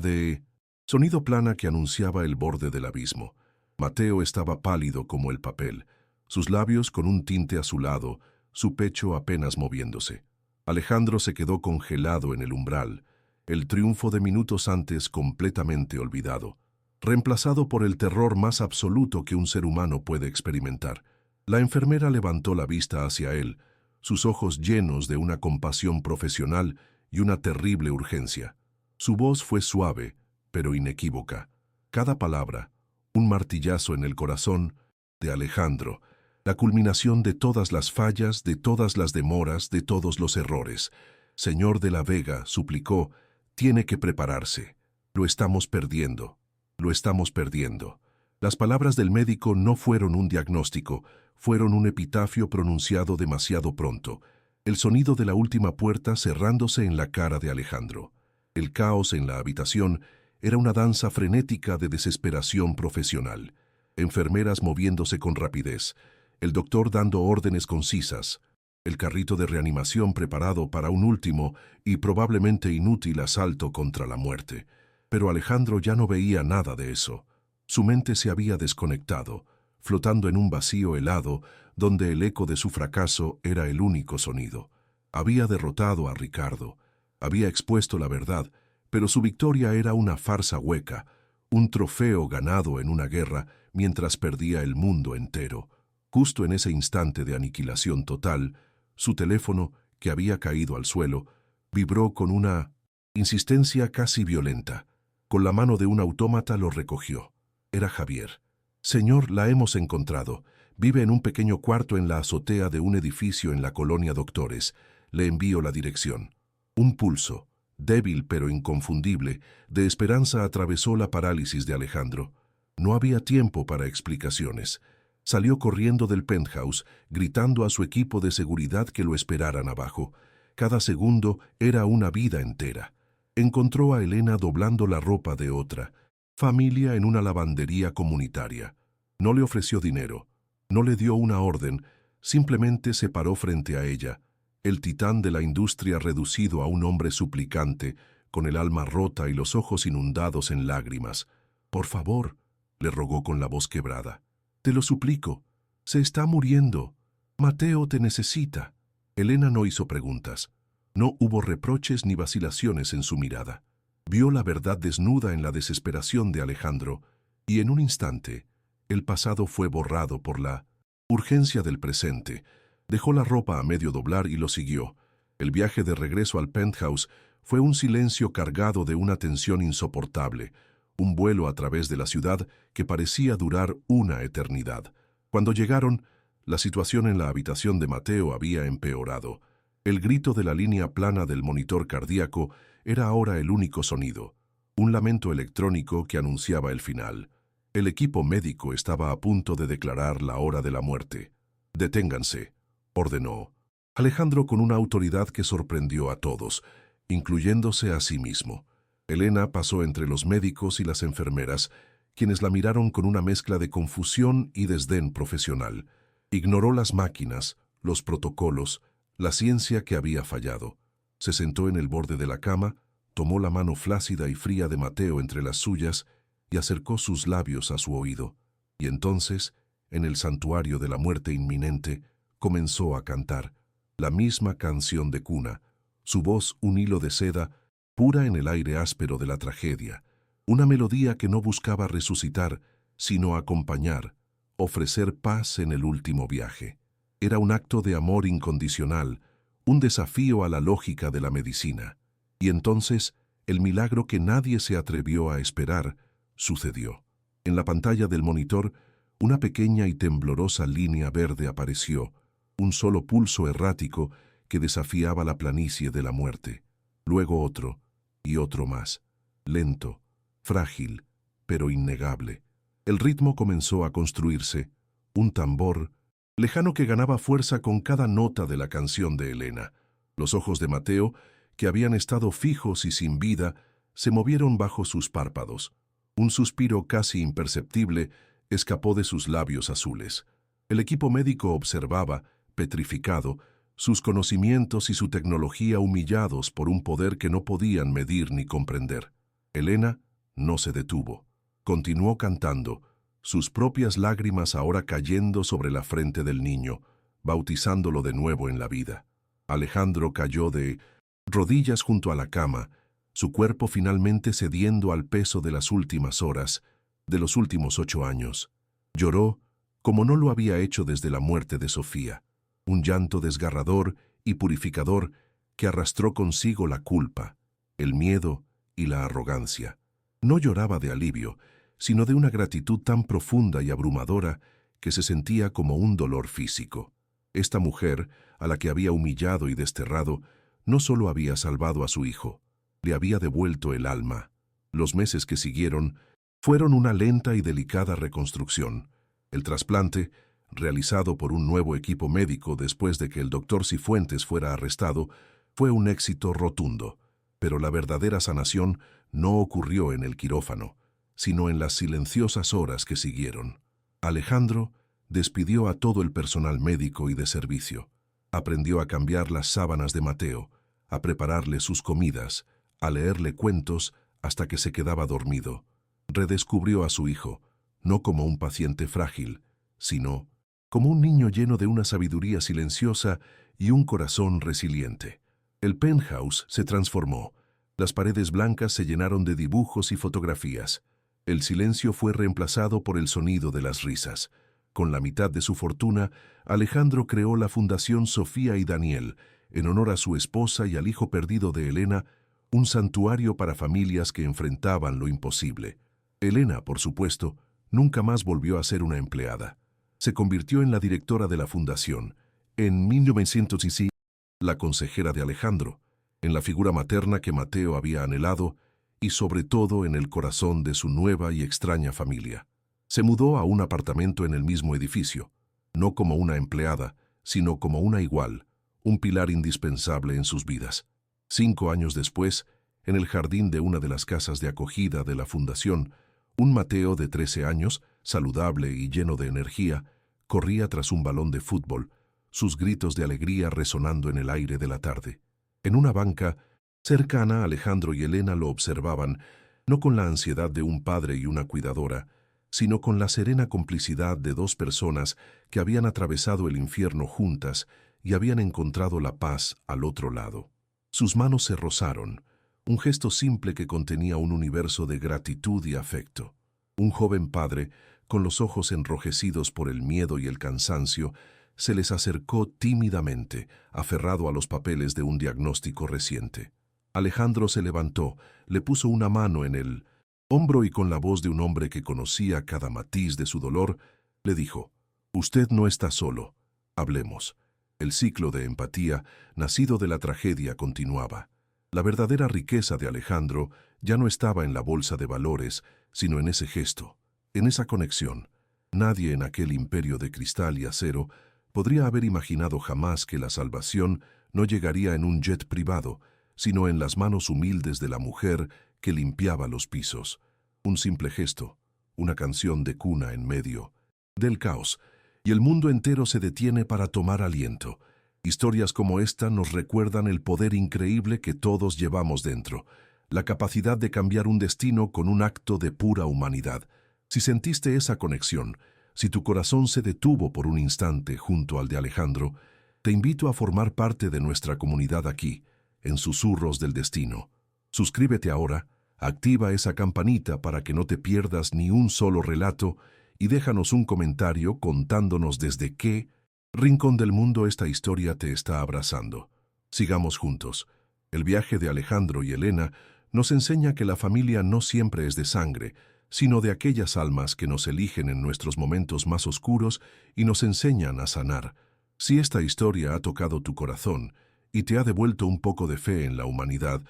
de sonido plana que anunciaba el borde del abismo. Mateo estaba pálido como el papel, sus labios con un tinte azulado, su pecho apenas moviéndose. Alejandro se quedó congelado en el umbral, el triunfo de minutos antes completamente olvidado, reemplazado por el terror más absoluto que un ser humano puede experimentar. La enfermera levantó la vista hacia él, sus ojos llenos de una compasión profesional y una terrible urgencia. Su voz fue suave, pero inequívoca. Cada palabra, un martillazo en el corazón de Alejandro, la culminación de todas las fallas, de todas las demoras, de todos los errores. Señor de la Vega, suplicó, tiene que prepararse. Lo estamos perdiendo. Lo estamos perdiendo. Las palabras del médico no fueron un diagnóstico, fueron un epitafio pronunciado demasiado pronto. El sonido de la última puerta cerrándose en la cara de Alejandro. El caos en la habitación era una danza frenética de desesperación profesional. Enfermeras moviéndose con rapidez, el doctor dando órdenes concisas, el carrito de reanimación preparado para un último y probablemente inútil asalto contra la muerte. Pero Alejandro ya no veía nada de eso. Su mente se había desconectado, flotando en un vacío helado donde el eco de su fracaso era el único sonido. Había derrotado a Ricardo, había expuesto la verdad, pero su victoria era una farsa hueca, un trofeo ganado en una guerra mientras perdía el mundo entero. Justo en ese instante de aniquilación total, su teléfono, que había caído al suelo, vibró con una insistencia casi violenta. Con la mano de un autómata lo recogió. Era Javier. Señor, la hemos encontrado. Vive en un pequeño cuarto en la azotea de un edificio en la colonia Doctores. Le envío la dirección. Un pulso, débil pero inconfundible, de esperanza atravesó la parálisis de Alejandro. No había tiempo para explicaciones. Salió corriendo del penthouse, gritando a su equipo de seguridad que lo esperaran abajo. Cada segundo era una vida entera. Encontró a Elena doblando la ropa de otra familia en una lavandería comunitaria. No le ofreció dinero, no le dio una orden, simplemente se paró frente a ella, el titán de la industria reducido a un hombre suplicante, con el alma rota y los ojos inundados en lágrimas. «Por favor», le rogó con la voz quebrada. «Te lo suplico. Se está muriendo. Mateo te necesita». Elena no hizo preguntas. No hubo reproches ni vacilaciones en su mirada. Vio la verdad desnuda en la desesperación de Alejandro, y en un instante, el pasado fue borrado por la urgencia del presente. Dejó la ropa a medio doblar y lo siguió. El viaje de regreso al penthouse fue un silencio cargado de una tensión insoportable, un vuelo a través de la ciudad que parecía durar una eternidad. Cuando llegaron, la situación en la habitación de Mateo había empeorado. El grito de la línea plana del monitor cardíaco era ahora el único sonido, un lamento electrónico que anunciaba el final. El equipo médico estaba a punto de declarar la hora de la muerte. «Deténganse», ordenó Alejandro con una autoridad que sorprendió a todos, incluyéndose a sí mismo. Elena pasó entre los médicos y las enfermeras, quienes la miraron con una mezcla de confusión y desdén profesional. Ignoró las máquinas, los protocolos, la ciencia que había fallado. Se sentó en el borde de la cama, tomó la mano flácida y fría de Mateo entre las suyas y acercó sus labios a su oído. Y entonces, en el santuario de la muerte inminente, comenzó a cantar la misma canción de cuna, su voz un hilo de seda, pura en el aire áspero de la tragedia, una melodía que no buscaba resucitar, sino acompañar, ofrecer paz en el último viaje. Era un acto de amor incondicional, un desafío a la lógica de la medicina. Y entonces, el milagro que nadie se atrevió a esperar, sucedió. En la pantalla del monitor, una pequeña y temblorosa línea verde apareció, un solo pulso errático que desafiaba la planicie de la muerte. Luego otro, y otro más, lento, frágil, pero innegable. El ritmo comenzó a construirse, un tambor lejano que ganaba fuerza con cada nota de la canción de Elena. Los ojos de Mateo, que habían estado fijos y sin vida, se movieron bajo sus párpados. Un suspiro casi imperceptible escapó de sus labios azules. El equipo médico observaba, petrificado, sus conocimientos y su tecnología humillados por un poder que no podían medir ni comprender. Elena no se detuvo. Continuó cantando, sus propias lágrimas ahora cayendo sobre la frente del niño, bautizándolo de nuevo en la vida. Alejandro cayó de rodillas junto a la cama, su cuerpo finalmente cediendo al peso de las últimas horas, de los últimos 8 años. Lloró como no lo había hecho desde la muerte de Sofía, un llanto desgarrador y purificador que arrastró consigo la culpa, el miedo y la arrogancia. No lloraba de alivio, sino de una gratitud tan profunda y abrumadora que se sentía como un dolor físico. Esta mujer, a la que había humillado y desterrado, no solo había salvado a su hijo, le había devuelto el alma. Los meses que siguieron fueron una lenta y delicada reconstrucción. El trasplante, realizado por un nuevo equipo médico después de que el doctor Cifuentes fuera arrestado, fue un éxito rotundo. Pero la verdadera sanación no ocurrió en el quirófano, sino en las silenciosas horas que siguieron. Alejandro despidió a todo el personal médico y de servicio. Aprendió a cambiar las sábanas de Mateo, a prepararle sus comidas, a leerle cuentos hasta que se quedaba dormido. Redescubrió a su hijo, no como un paciente frágil, sino como un niño lleno de una sabiduría silenciosa y un corazón resiliente. El penthouse se transformó. Las paredes blancas se llenaron de dibujos y fotografías. El silencio fue reemplazado por el sonido de las risas. Con la mitad de su fortuna, Alejandro creó la Fundación Sofía y Daniel, en honor a su esposa y al hijo perdido de Elena, un santuario para familias que enfrentaban lo imposible. Elena, por supuesto, nunca más volvió a ser una empleada. Se convirtió en la directora de la fundación. En 1905, la consejera de Alejandro, en la figura materna que Mateo había anhelado y sobre todo en el corazón de su nueva y extraña familia. Se mudó a un apartamento en el mismo edificio, no como una empleada, sino como una igual, un pilar indispensable en sus vidas. 5 años después, en el jardín de una de las casas de acogida de la fundación, un Mateo de 13 años, saludable y lleno de energía, corría tras un balón de fútbol, sus gritos de alegría resonando en el aire de la tarde. En una banca cercana, Alejandro y Elena lo observaban, no con la ansiedad de un padre y una cuidadora, sino con la serena complicidad de 2 personas que habían atravesado el infierno juntas y habían encontrado la paz al otro lado. Sus manos se rozaron, un gesto simple que contenía un universo de gratitud y afecto. Un joven padre, con los ojos enrojecidos por el miedo y el cansancio, se les acercó tímidamente, aferrado a los papeles de un diagnóstico reciente. Alejandro se levantó, le puso una mano en el hombro y con la voz de un hombre que conocía cada matiz de su dolor, le dijo: «Usted no está solo. Hablemos». El ciclo de empatía, nacido de la tragedia, continuaba. La verdadera riqueza de Alejandro ya no estaba en la bolsa de valores, sino en ese gesto, en esa conexión. Nadie en aquel imperio de cristal y acero podría haber imaginado jamás que la salvación no llegaría en un jet privado, sino en las manos humildes de la mujer que limpiaba los pisos. Un simple gesto, una canción de cuna en medio del caos, y el mundo entero se detiene para tomar aliento. Historias como esta nos recuerdan el poder increíble que todos llevamos dentro, la capacidad de cambiar un destino con un acto de pura humanidad. Si sentiste esa conexión, si tu corazón se detuvo por un instante junto al de Alejandro, te invito a formar parte de nuestra comunidad aquí, en Susurros del Destino. Suscríbete ahora, activa esa campanita para que no te pierdas ni un solo relato y déjanos un comentario contándonos desde qué rincón del mundo esta historia te está abrazando. Sigamos juntos. El viaje de Alejandro y Elena nos enseña que la familia no siempre es de sangre, sino de aquellas almas que nos eligen en nuestros momentos más oscuros y nos enseñan a sanar. Si esta historia ha tocado tu corazón y te ha devuelto un poco de fe en la humanidad,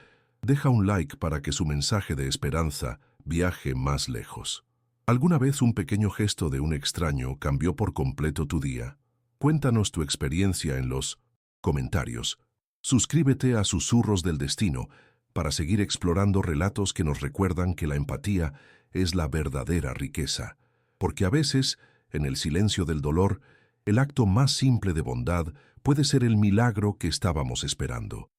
deja un like para que su mensaje de esperanza viaje más lejos. ¿Alguna vez un pequeño gesto de un extraño cambió por completo tu día? Cuéntanos tu experiencia en los comentarios. Suscríbete a Susurros del Destino para seguir explorando relatos que nos recuerdan que la empatía es la verdadera riqueza, porque a veces, en el silencio del dolor, el acto más simple de bondad puede ser el milagro que estábamos esperando.